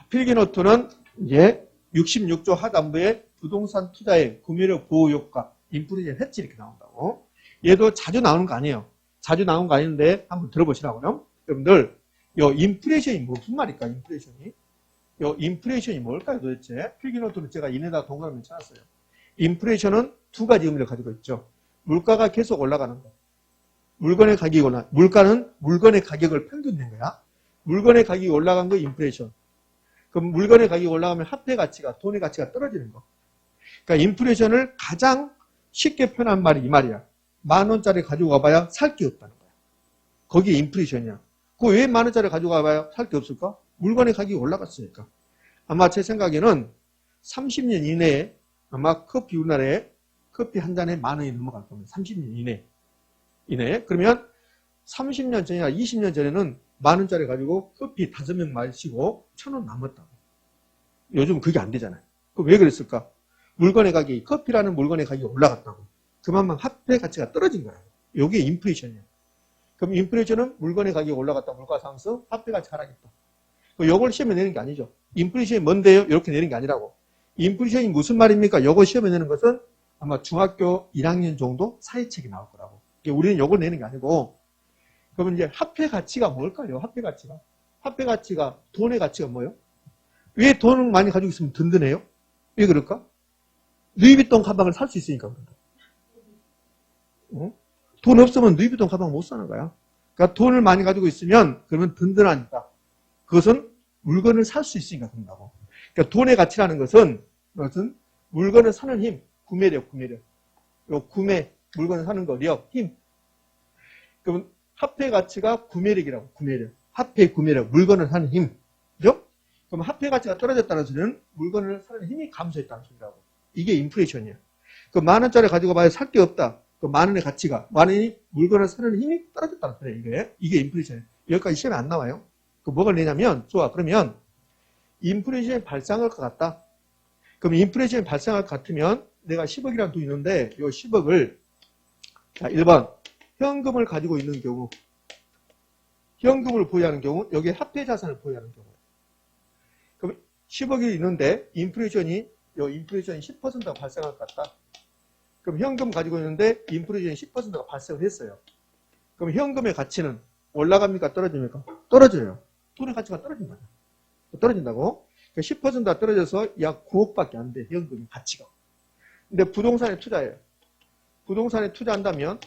필기노트는 이제 66조 하단부에 부동산 투자의 구매력 보호 효과, 인플레이션 해치 이렇게 나온다고. 얘도 자주 나오는 거 아니에요. 자주 나오는 거 아닌데 한번 들어보시라고요. 여러분들, 요 인플레이션이 무슨 말일까? 인플레이션이 뭘까요 도대체? 필기노트로 제가 이내다 동그라미 찾았어요. 인플레이션은 두 가지 의미를 가지고 있죠. 물가가 계속 올라가는 거. 물건의 가격이 물가는 물건의 가격을 평균낸 거야. 물건의 가격이 올라간 거 인플레이션. 그럼 물건의 가격이 올라가면 화폐 가치가, 돈의 가치가 떨어지는 거. 그러니까 인플레이션을 가장 쉽게 표현한 말이 이 말이야. 10,000원짜리 가지고 가봐야 살 게 없다는 거야. 거기에 인플레이션이야. 그 왜 10,000원짜리 가지고 가봐야 살 게 없을까? 물건의 가격이 올라갔으니까. 아마 제 생각에는 30년 이내에 아마 우리나라에 커피 한 잔에 10,000원이 넘어갈 겁니다. 30년 이내에. 그러면 30년 전이나 20년 전에는 10,000원짜리 가지고 커피 5명 마시고 1,000원 남았다고. 요즘 그게 안 되잖아요. 그럼 왜 그랬을까? 물건의 가격이, 커피라는 물건의 가격이 올라갔다고. 그만큼 화폐 가치가 떨어진 거예요. 이게 인플레이션이에요. 그럼 인플레이션은 물건의 가격이 올라갔다. 물가 상승, 화폐 가치가 하락했다. 이걸 시험에 내는 게 아니죠. 인플레이션이 뭔데요? 이렇게 내는 게 아니라고. 인플레이션이 무슨 말입니까? 이걸 시험에 내는 것은 아마 중학교 1학년 정도 사회책이 나올 거라고. 우리는 이걸 내는 게 아니고. 그러면 이제 화폐 가치가 뭘까요? 화폐 가치가 돈의 가치가 뭐예요? 왜 돈을 많이 가지고 있으면 든든해요? 왜 그럴까? 루이비통 가방을 살 수 있으니까 그런다. 돈 없으면 루이비통 가방 못 사는 거야. 그러니까 돈을 많이 가지고 있으면 그러면 든든하니까. 그것은 물건을 살 수 있으니까 그런다고. 그러니까 돈의 가치라는 것은 물건을 사는 힘, 구매력, 구매력. 요 구매, 물건을 사는 거요. 힘. 그럼 화폐 가치가 구매력이라고, 구매력. 화폐 구매력, 물건을 사는 힘. 그죠? 그럼 화폐 가치가 떨어졌다는 소리는 물건을 사는 힘이 감소했다는 소리라고. 이게 인플레이션이야. 그 10,000원짜리 가지고 봐야 살 게 없다. 그 10,000원의 가치가, 10,000원이 물건을 사는 힘이 떨어졌다는 소리야, 이게 인플레이션이야. 여기까지 시험에 안 나와요. 그 뭐가 내냐면, 좋아. 그러면 인플레이션이 발생할 것 같다. 그럼 인플레이션이 발생할 것 같으면 내가 10억이라는 돈이 있는데 이 10억을 자 1번 현금을 가지고 있는 경우 현금을 보유하는 경우 여기에 화폐 자산을 보유하는 경우 그럼 10억이 있는데 인플레이션이 10%가 발생할 것 같다. 그럼 현금 가지고 있는데 인플레이션이 10%가 발생을 했어요. 그럼 현금의 가치는 올라갑니까? 떨어집니까? 떨어져요. 돈의 가치가 떨어진다. 떨어진다고? 10%가 떨어져서 약 9억밖에 안 돼. 현금의 가치가. 근데 부동산에 투자해요. 부동산에 투자한다면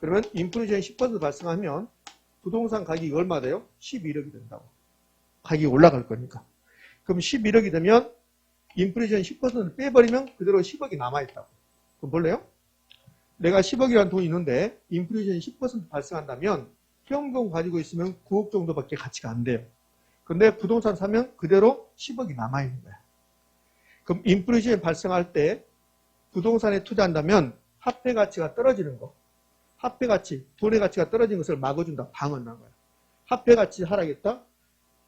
그러면 인플레이션이 10% 발생하면 부동산 가격이 얼마 돼요? 11억이 된다고. 가격이 올라갈 거니까. 그럼 11억이 되면 인플레이션 10%를 빼버리면 그대로 10억이 남아있다고. 그럼 볼래요? 내가 10억이라는 돈이 있는데 인플레이션이 10% 발생한다면 현금 가지고 있으면 9억 정도밖에 가치가 안 돼요. 근데 부동산 사면 그대로 10억이 남아있는 거야. 그럼 인플레이션이 발생할 때 부동산에 투자한다면 화폐 가치가 떨어지는 거. 화폐 가치, 돈의 가치가 떨어진 것을 막아준다. 방어한다는 거야. 화폐 가치 하락했다.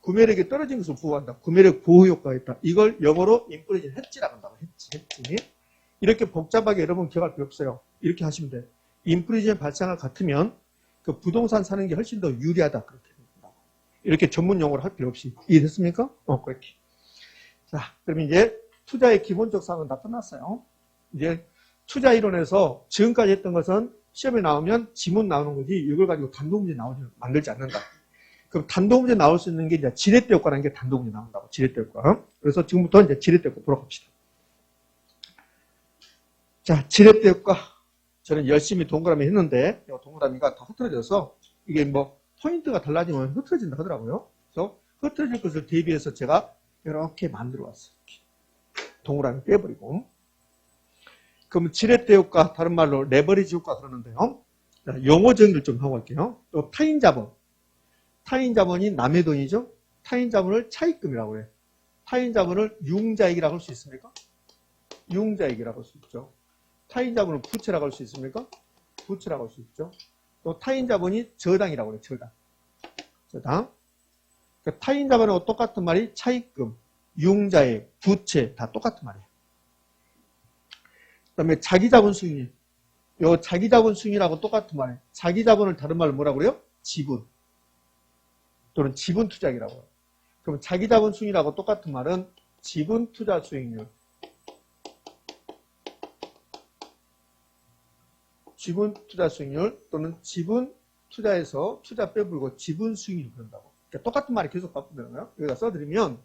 구매력이 떨어진 것을 보호한다. 구매력 보호 효과가 있다. 이걸 영어로 인플레이션 해지라고 한다고. 해지. 이렇게 복잡하게 여러분 기억할 필요 없어요. 이렇게 하시면 돼. 인플레이션 발생할 것 같으면 그 부동산 사는 게 훨씬 더 유리하다. 그렇게 된다고. 이렇게 전문 용어로 할 필요 없이. 이해됐습니까? 그렇게. 자, 그럼 이제 투자의 기본적 사항은 다 끝났어요. 이제 투자 이론에서 지금까지 했던 것은 시험에 나오면 지문 나오는 거지 이걸 가지고 단독문제 만들지 않는다. 그럼 단독문제 나올 수 있는 게 이제 지렛대 효과라는 게 단독문제 나온다고. 지렛대 효과. 그래서 지금부터 이제 지렛대 효과 보러 갑시다. 자, 지렛대 효과. 저는 열심히 동그라미 했는데 동그라미가 다 흐트러져서 이게 뭐 포인트가 달라지면 흐트러진다 하더라고요. 그래서 흐트러질 것을 대비해서 제가 이렇게 만들어 왔어요. 동그라미 빼버리고. 그럼 지렛대 효과, 다른 말로 레버리지 효과 그러는데요. 자, 용어 정리를 좀 하고 갈게요. 또 타인 자본. 타인 자본이 남의 돈이죠. 타인 자본을 차입금이라고 해요. 타인 자본을 융자익이라고 할 수 있습니까? 융자익이라고 할 수 있죠. 타인 자본을 부채라고 할 수 있습니까? 부채라고 할 수 있죠. 또 타인 자본이 저당이라고 해요. 저당. 그러니까 타인 자본하고 똑같은 말이 차입금, 융자익, 부채 다 똑같은 말이에요. 그 다음에 자기자본 수익률. 요 자기자본 수익률하고 똑같은 말이에요. 자기자본을 다른 말로 뭐라고 그래요? 지분. 또는 지분 투자액이라고 해요. 그럼 자기자본 수익률하고 똑같은 말은 지분 투자 수익률. 지분 투자 수익률 또는 지분 투자에서 투자 빼불고 지분 수익률 그런다고. 그러니까 똑같은 말이 계속 바꾼다는 거예요. 여기다 써드리면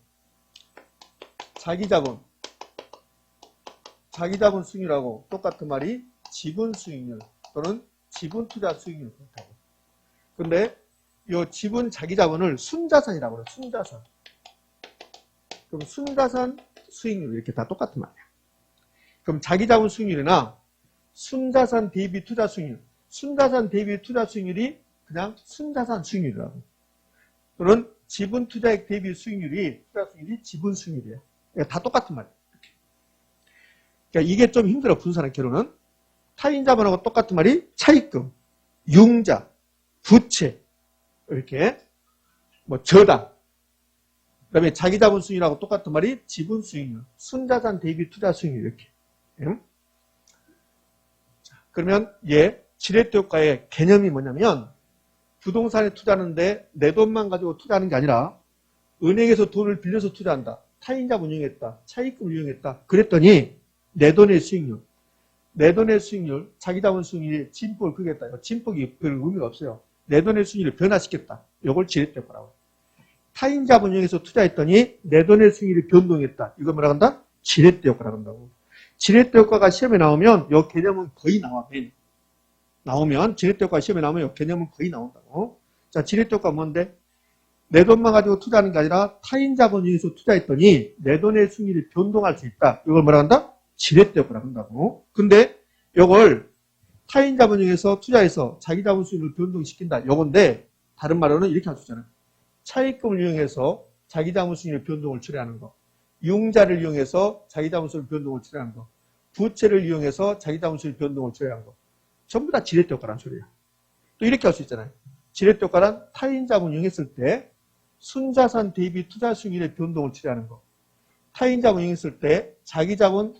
자기자본 수익률하고 똑같은 말이 지분 수익률 또는 지분 투자 수익률 그렇다고. 근데 이 지분 자기자본을 순자산이라고 해요. 순자산. 그럼 순자산 수익률 이렇게 다 똑같은 말이야. 그럼 자기자본 수익률이나 순자산 대비 투자 수익률. 순자산 대비 투자 수익률이 그냥 순자산 수익률이라고. 또는 지분 투자액 대비 수익률이 투자 수익률이 지분 수익률이에요. 그러니까 다 똑같은 말이에요. 그러니까 이게 좀 힘들어 분산한 결론은 타인 자본하고 똑같은 말이 차입금, 융자, 부채 이렇게 뭐 저당. 그다음에 자기 자본 수익률하고 똑같은 말이 지분 수익률, 순자산 대비 투자 수익률 이렇게. 자, 그러면 지렛대 효과의 개념이 뭐냐면 부동산에 투자하는데 내 돈만 가지고 투자하는 게 아니라 은행에서 돈을 빌려서 투자한다. 타인 자본 이용했다. 차입금을 이용했다. 그랬더니 내 돈의 수익률, 자기 자본 수익률이 진폭을 크겠다. 진폭이 별 의미가 없어요. 내 돈의 수익률을 변화시켰다. 이걸 지렛대 효과라고. 타인 자본 이용해서 투자했더니 내 돈의 수익률이 변동했다. 이걸 뭐라 한다? 지렛대 효과라고 한다고. 지렛대 효과가 시험에 나오면 이 개념은 거의 나와. 나오면 지렛대 효과 시험에 나오면 이 개념은 거의 나온다고. 자, 지렛대 효과 뭔데? 내 돈만 가지고 투자하는 게 아니라 타인 자본 이용해서 투자했더니 내 돈의 수익률이 변동할 수 있다. 이걸 뭐라 한다? 지렛대 효과라고 한다고. 근데 이걸 타인 자본용에서 투자해서 자기 자본 수익을 변동시킨다. 요건데 다른 말로는 이렇게 할 수 있잖아요. 차입금을 이용해서 자기 자본 수익의 변동을 처리하는 거. 융자를 이용해서 자기 자본 수익 변동을 처리하는 거. 부채를 이용해서 자기 자본 수익 변동을 처리하는 거. 전부 다 지렛대 효과라는 소리예요. 또 이렇게 할 수 있잖아요. 지렛대 효과란 타인 자본 이용했을 때 순자산 대비 투자 수익의 변동을 처리하는 거. 타인 자본 이용했을 때 자기 자본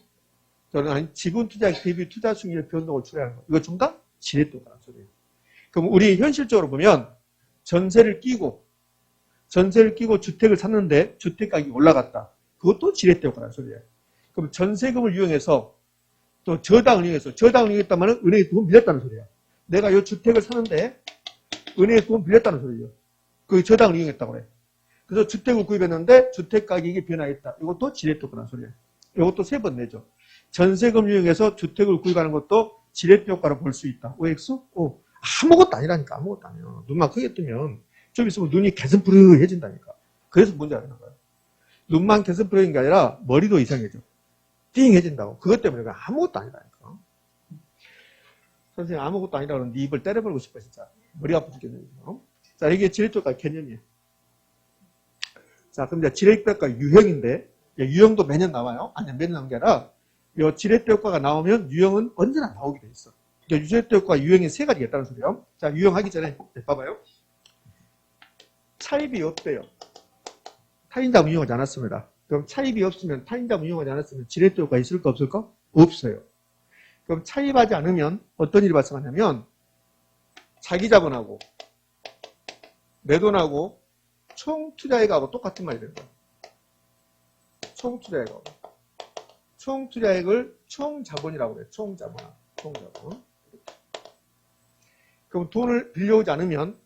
아니 지분 투자 대비 투자 수익의 변동을 처리하는 거. 이거 전부 다 지렛대 효과라는 소리예요. 그럼 우리 현실적으로 보면 전세를 끼고 주택을 샀는데 주택 가격이 올라갔다. 그것도 지렛대 효과라는 소리예요. 그럼 전세금을 이용해서 또 저당을 이용했다면 은행에 돈 빌렸다는 소리예요. 내가 이 주택을 사는데 은행에 돈 빌렸다는 소리예요. 그 저당을 이용했다고 그래. 그래서 주택을 구입했는데 주택 가격이 변화했다. 이것도 지렛대 효과라는 소리예요. 이것도 3번 내죠. 전세금 이용해서 주택을 구입하는 것도 지렛대 효과로 볼 수 있다. OX? 아무것도 아니라니까. 아무것도 아니에요. 눈만 크게 뜨면 좀 있으면 눈이 개슴푸르해진다니까. 그래서 문제가 되는 거예요. 눈만 개슴푸르해진 게 아니라 머리도 이상해져. 띵해진다고. 그것 때문에 아무것도 아니라니까. 선생님 아무것도 아니라 그러는데 입을 때려버리고 싶어 진짜. 머리 아파 죽겠네. 자, 이게 지렛대 효과 개념이에요. 자, 그럼 이제 지렛대 효과 유형인데 유형도 매년 나와요. 아니 매년 나온 게 아니라 이 지렛대 효과가 나오면 유형은 언제나 나오게 돼 있어. 그러니까 지렛대 효과 유형이 3가지가 있다는 소리예요. 자, 유형하기 전에 봐봐요. 차입이 없대요. 타인자본 이용하지 않았습니다. 그럼 차입이 없으면 타인자본 이용하지 않았으면 지렛대 효과 있을까 없을까? 없어요. 그럼 차입하지 않으면 어떤 일이 발생하냐면 자기 자본하고 내 돈하고 총 투자액하고 똑같은 말이 되는 거예요. 총 투자액하고 총 투자액을 총 자본이라고 그래요. 총 자본. 그럼 돈을 빌려오지 않으면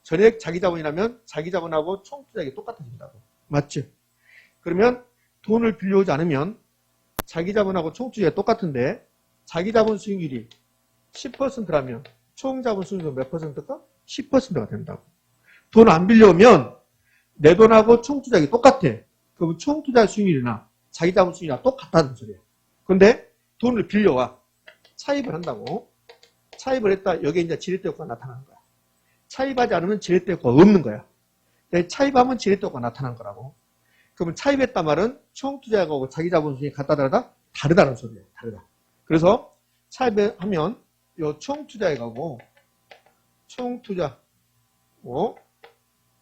전액 자기 자본이라면 자기 자본하고 총 투자액이 똑같아진다고. 맞죠? 그러면 돈을 빌려오지 않으면 자기 자본하고 총 투자액이 똑같은데 자기 자본 수익률이 10%라면 총 자본 수익률은 몇 퍼센트일까? 10%가 된다고. 돈 안 빌려오면 내 돈하고 총 투자액이 똑같아. 그럼 총 투자 수익률이나 자기 자본 수익률이나 똑같다는 소리예요. 근데 돈을 빌려와. 차입을 한다고. 차입을 했다. 여기에 이제 지렛대 효과가 나타나는 거야. 차입하지 않으면 지렛대 효과가 없는 거야. 차입하면 지렛대 효과가 나타난 거라고. 그러면 차입했단 말은 총 투자액하고 자기 자본 수익이 같다 다르다? 다르다는 소리예요. 다르다. 그래서 차입하면 요 총 투자액하고 총 투자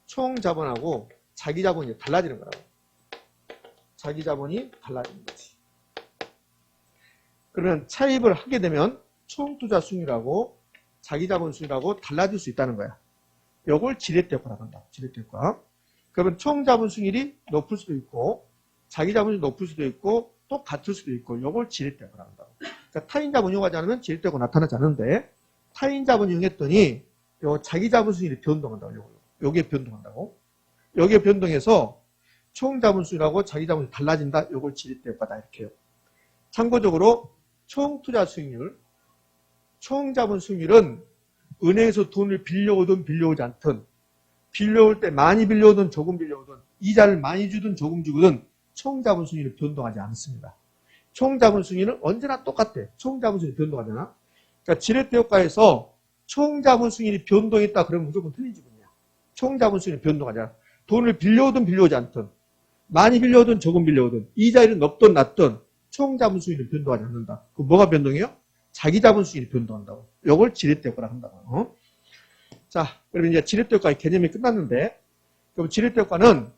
총 자본하고 자기 자본이 달라지는 거라고. 자기 자본이 달라지는 거지. 그러면 차입을 하게 되면 총 투자 수익률하고 자기 자본 수익률하고 달라질 수 있다는 거야. 요걸 지렛대 효과라고 한다. 지렛대 효과. 그러면 총 자본 수익률이 높을 수도 있고 자기 자본이 높을 수도 있고 또 같을 수도 있고 요걸 지렛대 효과라고 한다고. 그러니까 타인 자본 이용하지 않으면 지렛대 효과가 나타나지 않는데 타인 자본 이용했더니 요 자기 자본 수익률이 변동한다고. 요게 변동한다고. 여기에 변동해서 총 자본 수익률하고 자기 자본이 달라진다. 요걸 지렛대 효과다. 이렇게 해요. 참고적으로 총 투자 수익률, 총 자본 수익률은 은행에서 돈을 빌려오든 빌려오지 않든 빌려올 때 많이 빌려오든 조금 빌려오든 이자를 많이 주든 조금 주든 총 자본 수익률이 변동하지 않습니다. 총 자본 수익률은 언제나 똑같아. 총 자본 수익률이 변동하잖아. 그러니까 지렛대 효과에서 총 자본 수익률이 변동했다 그러면 무조건 틀린 지분이야. 총 자본 수익률이 변동하잖아. 돈을 빌려오든 빌려오지 않든 많이 빌려오든 조금 빌려오든 이자율은 높든 낮든 총 자본 수익률이 변동하지 않는다. 그럼 뭐가 변동해요? 자기 자본 수익률이 변동한다고. 이걸 지렛대 효과라고 한다고. 자, 그러면 이제 지렛대 효과의 개념이 끝났는데, 그럼 지렛대 효과는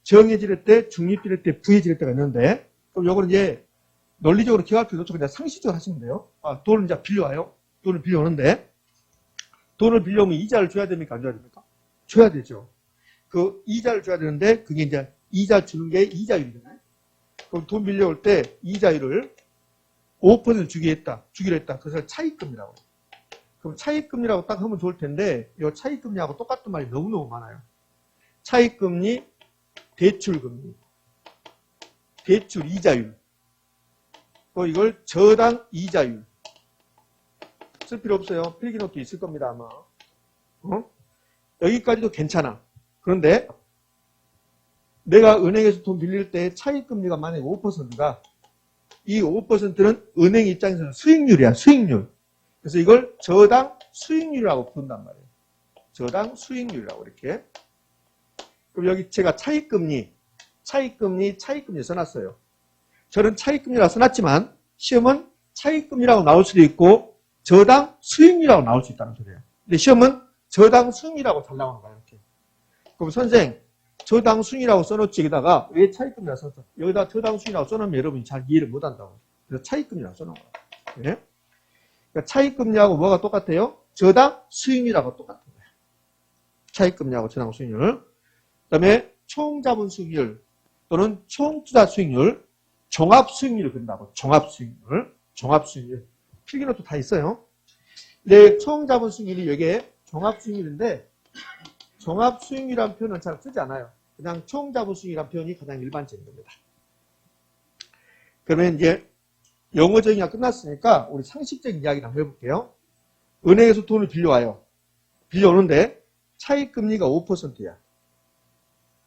정의 지렛대, 중립 지렛대, 부의 지렛대가 있는데, 그럼 요거는 이제 논리적으로 기억할 필요 없죠. 그냥 상식적으로 하시면 돼요. 돈을 이제 빌려와요. 돈을 빌려오는데, 돈을 빌려오면 이자를 줘야 됩니까? 안 줘야 됩니까? 줘야 되죠. 그 이자를 줘야 되는데, 그게 이제 이자 주는 게 이자율이잖아요. 그럼 돈 빌려올 때 이자율을 5% 주기로 했다. 그래서 차입금이라고. 그럼 차입금리라고 딱 하면 좋을 텐데 이 차입금리하고 똑같은 말이 너무너무 많아요. 차입금리, 대출금리, 대출 이자율, 또 이걸 저당 이자율. 쓸 필요 없어요. 필기노트 있을 겁니다 아마. 여기까지도 괜찮아. 그런데 내가 은행에서 돈 빌릴 때 차입금리가 만약에 5%가 이 5%는 은행 입장에서는 수익률이야, 수익률. 그래서 이걸 저당 수익률이라고 부른단 말이에요. 저당 수익률이라고 이렇게. 그럼 여기 제가 차익금리 써놨어요. 저는 차익금리라고 써놨지만 시험은 차익금리라고 나올 수도 있고 저당 수익률이라고 나올 수 있다는 소리예요. 근데 시험은 저당 수익률이라고 잘 나오는 거예요. 이렇게. 그럼 선생 저당 수익이라고 써놓지 여기다가 왜 차익금리라고 썼어? 여기다 저당 수익이라고 써놓으면 여러분이 잘 이해를 못한다고. 그래서 차익금리라고 써놓은 거예요. 네? 그러니까 차익금리하고 뭐가 똑같아요? 저당 수익률하고 똑같은 거예요. 차익금리하고 저당 수익률. 그 다음에 총자본 수익률 또는 총투자 수익률, 종합수익률을 그린다고. 종합수익률. 필기노트 다 있어요. 근데 총자본 수익률이 여기에 종합수익률인데 종합수익률이라는 표현은 잘 쓰지 않아요. 그냥 총자본 수익이라는 표현이 가장 일반적인 겁니다. 그러면 이제 영어 정의가 끝났으니까 우리 상식적인 이야기를 한번 해볼게요. 은행에서 돈을 빌려와요. 빌려오는데 차익금리가 5%야.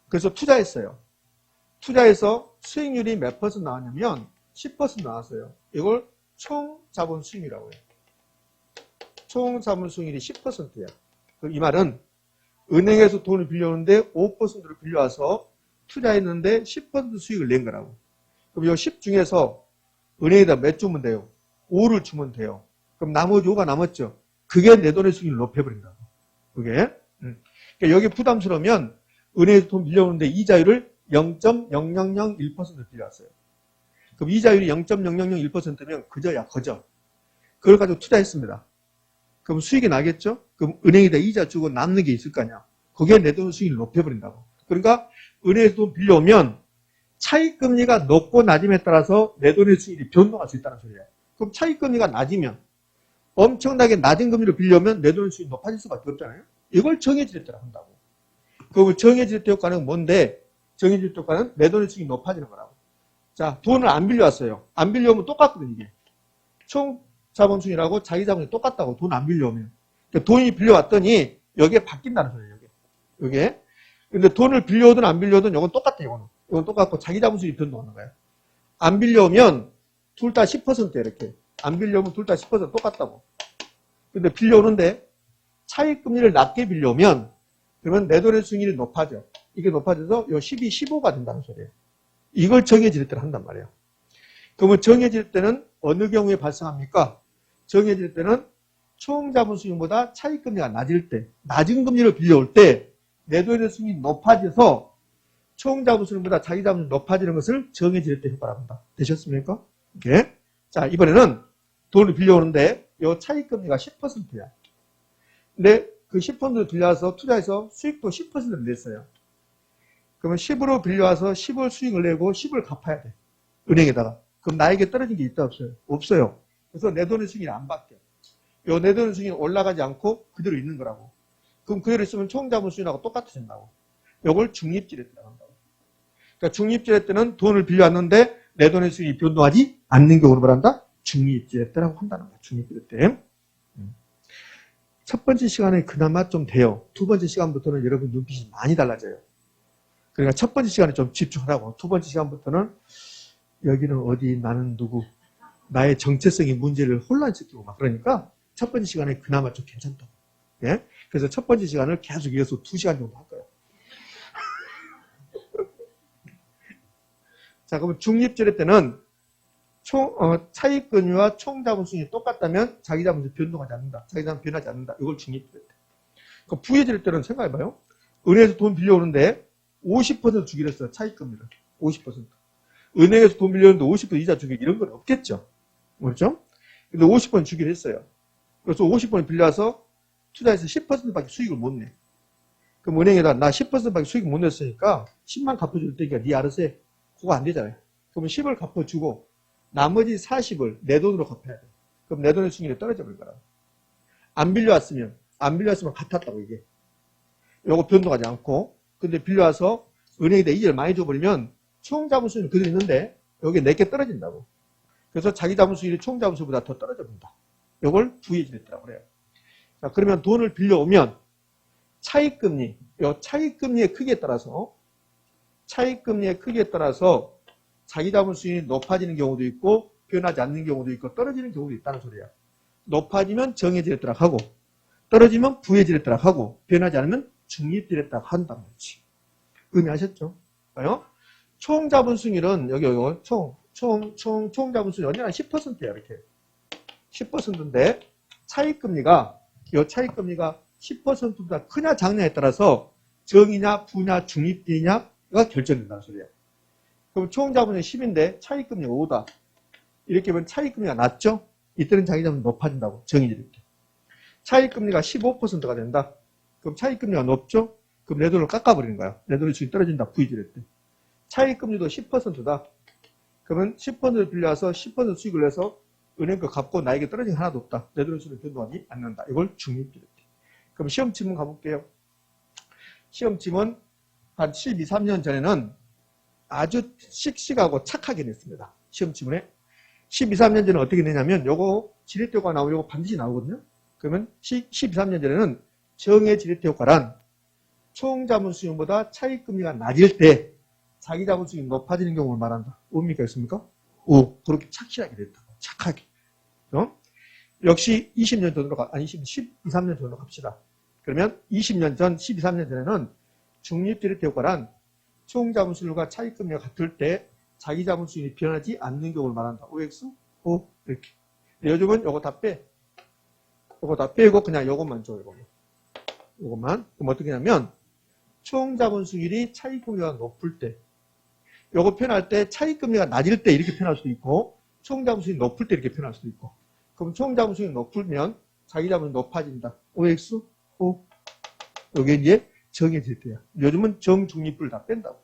그래서 투자했어요. 투자해서 수익률이 몇 퍼센트 나왔냐면 10% 나왔어요. 이걸 총자본 수익률이라고 해요. 총자본 수익률이 10%야. 이 말은 은행에서 돈을 빌려오는데 5%를 빌려와서 투자했는데 10% 수익을 낸 거라고. 그럼 이 10 중에서 은행에다 몇 주면 돼요? 5를 주면 돼요. 그럼 나머지 5가 남았죠. 그게 내 돈의 수익률을 높여버린다고. 그게. 그러니까 여기 부담스러우면 은행에서 돈 빌려오는데 이자율을 0.0001% 빌려왔어요. 그럼 이자율이 0.0001%면 그저야 거저. 그걸 가지고 투자했습니다. 그럼 수익이 나겠죠? 그럼 은행에다 이자 주고 남는 게 있을 거 아니야. 그게 내 돈 수익을 높여버린다고. 그러니까 은행에서 돈 빌려오면 차익금리가 높고 낮음에 따라서 내 돈의 수익이 변동할 수 있다는 소리예요. 그럼 차익금리가 낮으면 엄청나게 낮은 금리로 빌려오면 내 돈의 수익이 높아질 수밖에 없잖아요. 이걸 정해질 때라고 한다고. 그 정해질 때 효과는 뭔데? 정해질 때 효과는 내 돈의 수익이 높아지는 거라고. 자, 돈을 안 빌려왔어요. 안 빌려오면 똑같거든 이게. 총 자본수익이라고 자기 자본이 똑같다고. 돈 안 빌려오면. 그러니까 돈이 빌려왔더니 여기에 바뀐다는 소리예요. 여기에. 근데 돈을 빌려오든 안 빌려오든 이건 똑같아요. 이건 똑같고 자기 자본수익이 변동하는 거예요. 안 빌려오면 둘 다 10%예요. 이렇게. 안 빌려오면 둘 다 10% 똑같다고. 근데 빌려오는데 차익금리를 낮게 빌려오면 그러면 내 돈의 수익률이 높아져. 이게 높아져서 요 12, 15가 된다는 소리예요. 이걸 정해질 때를 한단 말이에요. 그러면 정해질 때는 어느 경우에 발생합니까? 정해질 때는 총자본 수익보다 차익금리가 낮을 때, 낮은 금리를 빌려올 때 내 돈의 수익이 높아져서 총자본 수익보다 자기 자본이 높아지는 것을 정해질 때 효과라고 한다. 되셨습니까? 이렇게. 자, 이번에는 돈을 빌려오는데 이 차익금리가 10%야. 근데 그 10%를 빌려와서 투자해서 수익도 10%를 냈어요. 그러면 10으로 빌려와서 10을 수익을 내고 10을 갚아야 돼. 은행에다가. 그럼 나에게 떨어진 게 있다 없어요? 없어요. 그래서 내 돈의 수익이 안 바뀌어. 요 내 돈의 수익이 올라가지 않고 그대로 있는 거라고. 그럼 그대로 있으면 총자본 수익하고 똑같아진다고. 요걸 중립지렛대라고 한다고. 그러니까 중립지렛대는 돈을 빌려왔는데 내 돈의 수익이 변동하지 않는 경우를 말한다? 중립지렛대라고 한다는 거야. 중립지렛대. 첫 번째 시간에 그나마 좀 돼요. 두 번째 시간부터는 여러분 눈빛이 많이 달라져요. 그러니까 첫 번째 시간에 좀 집중하라고. 두 번째 시간부터는 여기는 어디, 나는 누구, 나의 정체성의 문제를 혼란시키고 막 그러니까 첫 번째 시간에 그나마 좀 괜찮다고. 예? 그래서 첫 번째 시간을 계속 이어서 2시간 정도 할 거예요. 자, 그러면 중립지렛 때는 차익금리와 총자본수익이 똑같다면 자기 자본수익이 변동하지 않는다. 자기 자본 변하지 않는다. 이걸 중립지렛 때. 그럼 부의지렛 때는 생각해봐요. 은행에서 돈 빌려오는데 50% 주기로 했어요. 차익금리를. 50%. 은행에서 돈 빌려오는데 50% 이자 주기 이런 건 없겠죠. 그렇죠? 근데 50% 주기로 했어요. 그래서 50% 빌려와서 투자해서 10%밖에 수익을 못 내. 그럼 은행에다 나 10%밖에 수익을 못 냈으니까 10만 갚아줄 테니까 네 알아서 해. 그거 안 되잖아요. 그러면 10을 갚아주고 나머지 40을 내 돈으로 갚아야 돼. 그럼 내 돈의 수익률이 떨어져 버릴 거라. 안 빌려왔으면 같았다고 이게. 요거 변동하지 않고. 근데 빌려와서 은행에다 이자를 많이 줘버리면 총자본 수익은 그대로 있는데 여기 내게 떨어진다고. 그래서 자기 자본 수익이 총자본 수익보다 더 떨어져 본다. 요걸 부의지렛대라고 그래요. 자, 그러면 돈을 빌려오면 차익금리, 요 차익금리의 크기에 따라서 자기 자본 수익이 높아지는 경우도 있고 변하지 않는 경우도 있고 떨어지는 경우도 있다는 소리야. 높아지면 정해지랬다고 하고 떨어지면 부해지랬다고 하고 변하지 않으면 중립지랬다고 한단 말이지. 의미하셨죠? 봐요. 총 자본 수익률은 여기 총 자본 수익률 언제나 10%야 이렇게 10%인데 차익금리가 10%보다 크냐 작냐에 따라서 정이냐 부냐 중립비냐가 결정된다는 소리야. 그럼 총 자본이 10인데 차익금리가 5다. 이렇게 하면 차익금리가 낮죠? 이때는 자기 자본이 높아진다고 정의지 이렇게. 차익금리가 15%가 된다. 그럼 차익금리가 높죠? 그럼 내 돈을 깎아버리는 거야. 내 돈의 수익이 떨어진다. 부의지랬대. 차익금리도 10%다. 그러면 10%를 빌려와서 10% 수익을 내서 은행 거 갚고 나에게 떨어진 게 하나도 없다. 내 돈의 수익을 변동하지 않는다. 이걸 중립지랬대. 그럼 시험 지문 가볼게요. 시험 지문 한 12, 3년 전에는 아주 씩씩하고 착하게 냈습니다. 시험 지문에. 12, 3년 전에는 어떻게 내냐면 요거 지렛대 효과가 나오고 요거 반드시 나오거든요. 그러면 12, 3년 전에는 정의 지렛대 효과란 총 자본 수익보다 차익금리가 낮을 때 자기 자본 수익이 높아지는 경우를 말한다. 뭡니까 있습니까? 오, 그렇게 착실하게 됐다고. 착하게. 역시 20년 전으로 12, 3년 전으로 갑시다. 그러면 20년 전, 12, 3년 전에는 중립지렛대 효과란 총 자본 수익과 차익금리가 같을 때 자기 자본 수익이 변하지 않는 경우를 말한다. OX, O 이렇게. 요즘은 요거 다 빼. 요거 다 빼고 그냥 요것만 줘. 요것만. 그럼 어떻게 하냐면 총 자본 수익이 차익금리가 높을 때 요거 표현할 때 차익금리가 낮을 때 이렇게 표현할 수도 있고 총 자본 수익이 높을 때 이렇게 표현할 수도 있고 그럼 총 자본 수익이 높으면 자기 자본이 높아진다. OX, O. 요게 이제 정해질 때야. 요즘은 정중립부를 다 뺀다고.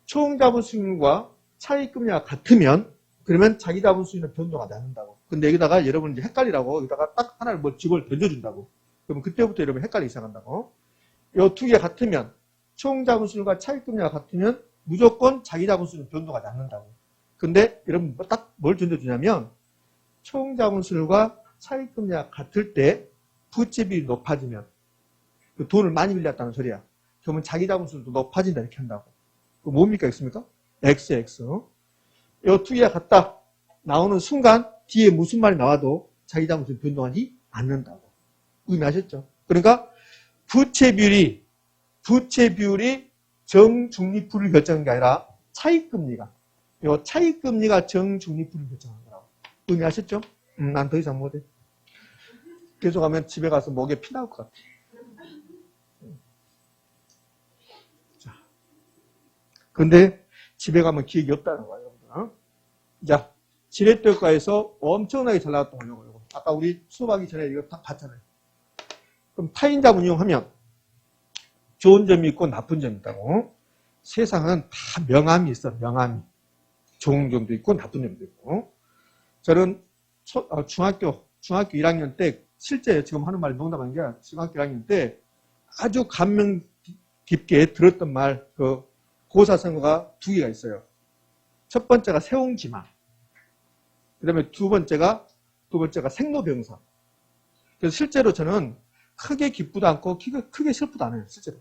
총 자본 수익률과 차익금리가 같으면 그러면 자기 자본 수익은 변동하지 않는다고. 근데 여기다가 여러분 이제 헷갈리라고 여기다가 딱 하나를 뭐 집을 던져준다고. 그러면 그때부터 여러분 헷갈리기 시작한다고. 요 두 개 같으면 총 자본 수익률과 차익금리가 같으면 무조건 자기 자본 수익은 변동하지 않는다고. 근데 여러분 딱 뭘 던져주냐면 총 자본 수익률과 차익금리가 같을 때 부채 비율이 높아지면 돈을 많이 빌렸다는 소리야. 그러면 자기 자본 수익도 높아진다 이렇게 한다고. 뭡니까 있습니까? XX. 요 두 개가 같다. 나오는 순간 뒤에 무슨 말이 나와도 자기 자본 수익 변동하지 않는다고. 의미하셨죠? 그러니까 부채 비율이 정중립부를 결정하는 게 아니라 차익금리가 요 차익금리가 정중립부를 결정하는 거라고. 의미하셨죠? 난 더 이상 못해. 계속하면 집에 가서 목에 피 나올 것 같아. 자, 근데 집에 가면 기억이 없다는 거예요, 여러분. 자, 지렛대효과에서 엄청나게 잘 나왔던 거 요거. 아까 우리 수업하기 전에 이거 딱 봤잖아요. 그럼 타인자본 이용하면 좋은 점이 있고 나쁜 점이 있다고. 세상은 다 명암이 있어, 명암이. 좋은 점도 있고 나쁜 점도 있고. 저는 중학교 1학년 때 실제 지금 하는 말이 농담한 게 아니라 중학교 1학년 때 아주 감명 깊게 들었던 말, 그 고사성어가 두 개가 있어요. 첫 번째가 세옹지마. 그 다음에 두 번째가 생로병사. 그래서 실제로 저는 크게 기쁘도 않고 크게 슬프도 않아요, 실제로.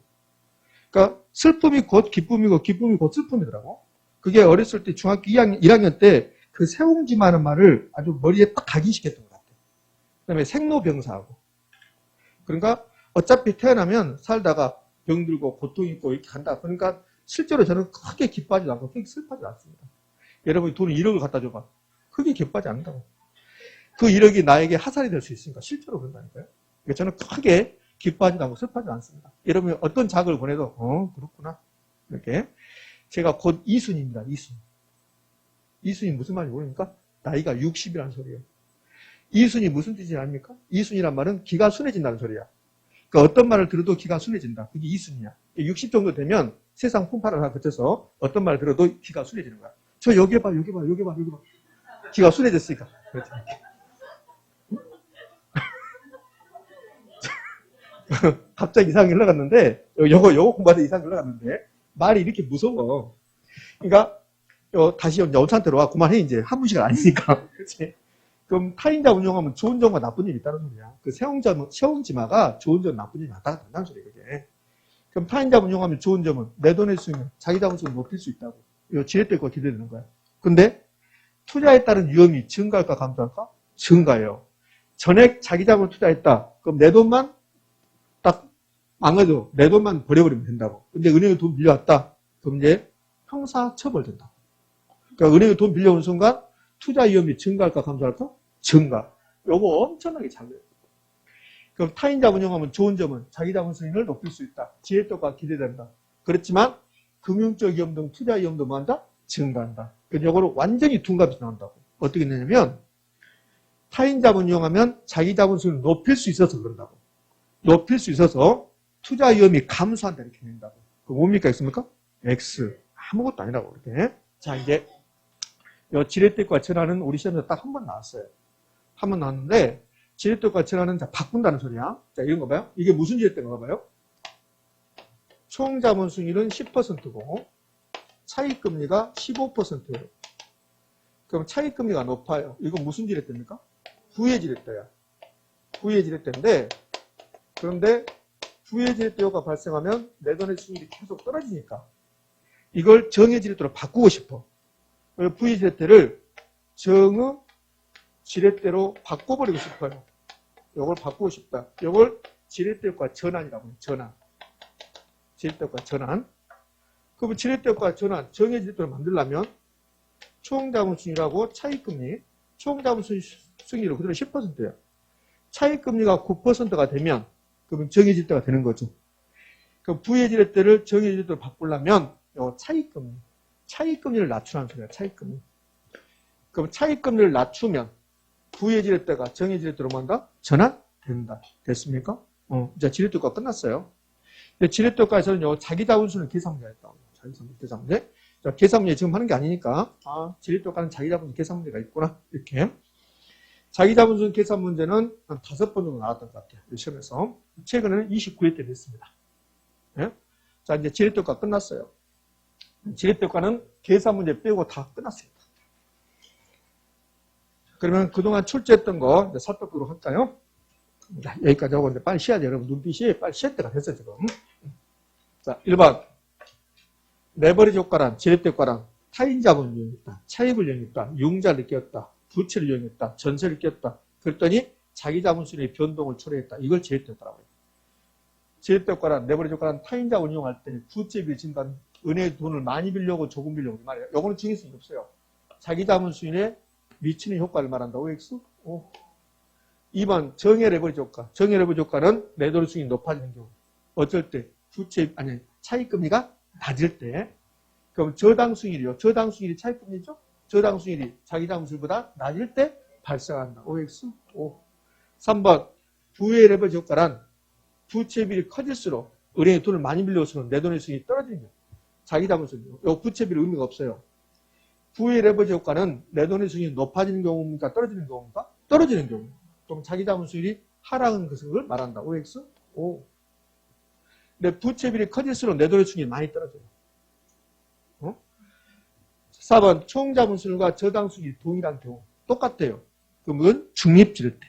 그러니까 슬픔이 곧 기쁨이고 기쁨이 곧 슬픔이더라고. 그게 어렸을 때 중학교 1학년 때 그 세옹지마는 말을 아주 머리에 딱 각인시켰던 것 같아요. 그 다음에 생로병사하고. 그러니까 어차피 태어나면 살다가 병들고 고통 있고 이렇게 간다. 그러니까 실제로 저는 크게 기뻐하지도 않고 크게 슬퍼하지도 않습니다. 여러분이 돈을 1억을 갖다 줘봐. 크게 기뻐하지 않는다고. 그 1억이 나에게 하살이 될 수 있으니까 실제로 그런다니까요. 그러니까 저는 크게 기뻐하지도 않고 슬퍼하지도 않습니다. 여러분이 어떤 자극을 보내도 그렇구나. 이렇게. 제가 곧 이순입니다. 이순이 무슨 말인지 모르니까 나이가 60이라는 소리예요. 이순이 무슨 뜻인지 압니까? 이순이란 말은 기가 순해진다는 소리야. 그러니까 어떤 말을 들어도 기가 순해진다. 그게 이순이야. 60 정도 되면 세상 풍파를 다 거쳐서 어떤 말을 들어도 기가 순해지는 거야. 저 여기 봐. 기가 순해졌으니까. 그렇죠. 갑자기 이상하게 흘러갔는데, 요거 공부하다 이상하게 흘러갔는데, 말이 이렇게 무서워. 그러니까, 다시 연찬대로 와. 그만해, 이제. 한문 시간 아니니까. 그치? 그럼 타인자 운용하면 좋은 점과 나쁜 점이 있다는 소리야. 그 세옹지마가 좋은 점, 나쁜 점이 나타난다는 소리야, 그게. 그럼 타인자 운용하면 좋은 점은 내 돈의 수익은 자기 자본 수익을 높일 수 있다고. 요 지렛대가 기대되는 거야. 근데 투자에 따른 위험이 증가할까 감소할까? 증가해요. 전액 자기 자본을 투자했다. 그럼 내 돈만 딱 망해도 내 돈만 버려버리면 된다고. 근데 은행에 돈 빌려왔다. 그럼 이제 형사 처벌된다. 그러니까 은행에 돈 빌려오는 순간 투자 위험이 증가할까 감소할까? 증가. 요거 엄청나게 작아요. 그럼 타인 자본 이용하면 좋은 점은 자기 자본 수익을 높일 수 있다. 지렛대가 기대된다. 그렇지만 금융적 위험 등 투자 위험도 뭐한다? 증가한다. 그래서 이거를 완전히 둔갑이 나온다고. 어떻게 되냐면 타인 자본 이용하면 자기 자본 수익을 높일 수 있어서 그런다고. 높일 수 있어서 투자 위험이 감소한다 이렇게 된다고. 그 뭡니까 있습니까? X. 아무것도 아니라고 이렇게. 자 이제 이 지렛대과 전환은 우리 시험에서 딱 한 번 나왔어요. 한 번 나왔는데 지렛대과 전환은 자 바꾼다는 소리야. 자 이런 거 봐요. 이게 무슨 지렛대인가 봐요. 총 자본 수익률은 10%고 차익금리가 15%예요. 그럼 차익금리가 높아요. 이건 무슨 지렛대입니까? 부의 지렛대야. 부의 지렛대인데 그런데 부의 지렛대가 발생하면 내 돈의 수익률이 계속 떨어지니까 이걸 정의 지렛대로 바꾸고 싶어. 부의 지렛대를 정의 지렛대로 바꿔버리고 싶어요. 이걸 바꾸고 싶다. 이걸 지렛대과 전환이라고 해요. 전환. 지렛대과 전환. 그럼 지렛대과 전환, 정의 지렛대로 만들려면 총자본 수익률하고 차익금리, 총자본 수익률은 그대로 10%예요. 차익금리가 9%가 되면 그러면 정의 지렛대가 되는 거죠. 그럼 부의 지렛대를 정의 지렛대로 바꾸려면 요 차익금리를 낮추라는 소리야. 차익금리. 그럼 차익금리를 낮추면 부의 지렛대가 정의 지렛대로 뭔가 전환된다. 됐습니까? 이제 지렛대가 끝났어요. 근데 지렛대과에서는 요 자기 자본수는 계산 문제가 있다. 자기 자본 계산 문제. 자, 계산 문제 지금 하는 게 아니니까 지렛대과는 자기 자본수 계산 문제가 있구나. 이렇게. 자기 자본수 계산 문제는 한 5번 정도 나왔던 것 같아요. 시험에서. 최근에는 29회 때 됐습니다. 네? 자, 이제 지렛대과 끝났어요. 지렛대과는 계산 문제 빼고 다 끝났습니다. 그러면 그동안 출제했던 거 이제 살펴보도록 할까요? 자, 여기까지 하고 이제 빨리 쉬어야 돼요. 여러분 눈빛이 빨리 쉴 때가 됐어요, 지금. 자, 1번. 레버리지 효과란 지렛대과란 타인 자본을 이용했다. 차익을 이용했다. 융자를 끼웠다. 부채를 이용했다. 전세를 끼웠다. 그랬더니 자기 자본 수익의 변동을 초래했다. 이걸 지렛대과라고 해요. 지렛대과란 레버리지 효과란 타인 자본을 이용할 때 부채비를 증가한 은행의 돈을 많이 빌려고 조금 빌려고 말이에요. 요거는 중요성이 없어요. 자기 자본 수익에 미치는 효과를 말한다. OX? 2번 정의 레버리지 효과. 정의 레버리지 효과는 내 돈의 수익이 높아지는 경우. 어쩔 때 차익금리가 낮을 때. 그럼 저당 수익률이요. 저당 수익률이 차익금리죠. 저당 수익률이 자기 자본 수익보다 낮을 때 발생한다. OX? 3번 부의 레버리지 효과란 부채비율이 커질수록 은행에 돈을 많이 빌려올수록 내 돈의 수익이 떨어지는 경우. 자기 자본 수익률. 요 부채비율 의미가 없어요. 부의 레버리지 효과는 내 돈의 수익이 높아지는 경우입니까? 떨어지는 경우입니까? 떨어지는 경우. 그럼 자기 자본 수익이 하락하는 것을 말한다. OX? 근데 부채비율이 커질수록 내 돈의 수익이 많이 떨어져요. 4번 총 자본 수익과 저당 수익이 동일한 경우. 똑같아요. 그러면 중립지렛대.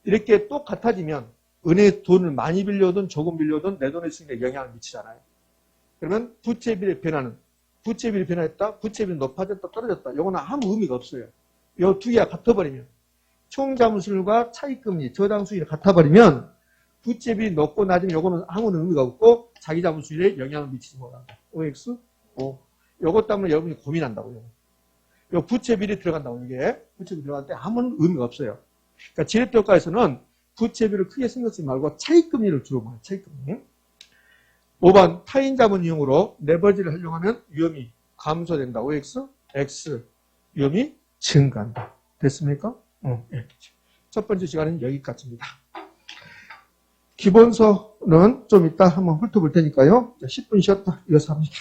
이렇게 똑같아지면 은행에 돈을 많이 빌려든 조금 빌려든 내 돈의 수익에 영향을 미치잖아요. 그러면 부채비율의 변화는 부채비율이 변화했다, 부채비율이 높아졌다, 떨어졌다. 이거는 아무 의미가 없어요. 이 두 개가 같아버리면 총 자본 수익과 차익금리, 저당 수익이 같아버리면 부채비율이 높고 낮으면 이거는 아무런 의미가 없고 자기 자본 수익에 영향을 미치지 못한다. OX? 요것 때문에 여러분이 고민한다고요. 요 부채비율이 들어간다고 이게 부채비율이 들어갈 때 아무런 의미가 없어요. 그러니까 지렛대효과에서는 부채비율을 크게 신경 쓰지 말고 차익금리를 주로 말해요. 차익금리. 5번 타인 자본 이용으로 레버리지를 활용하면 위험이 감소된다. OX? X. 위험이 증가한다. 됐습니까? 네. 첫 번째 시간은 여기까지입니다. 기본서는 좀 이따 한번 훑어볼 테니까요. 10분 쉬었다 이어서 합니다.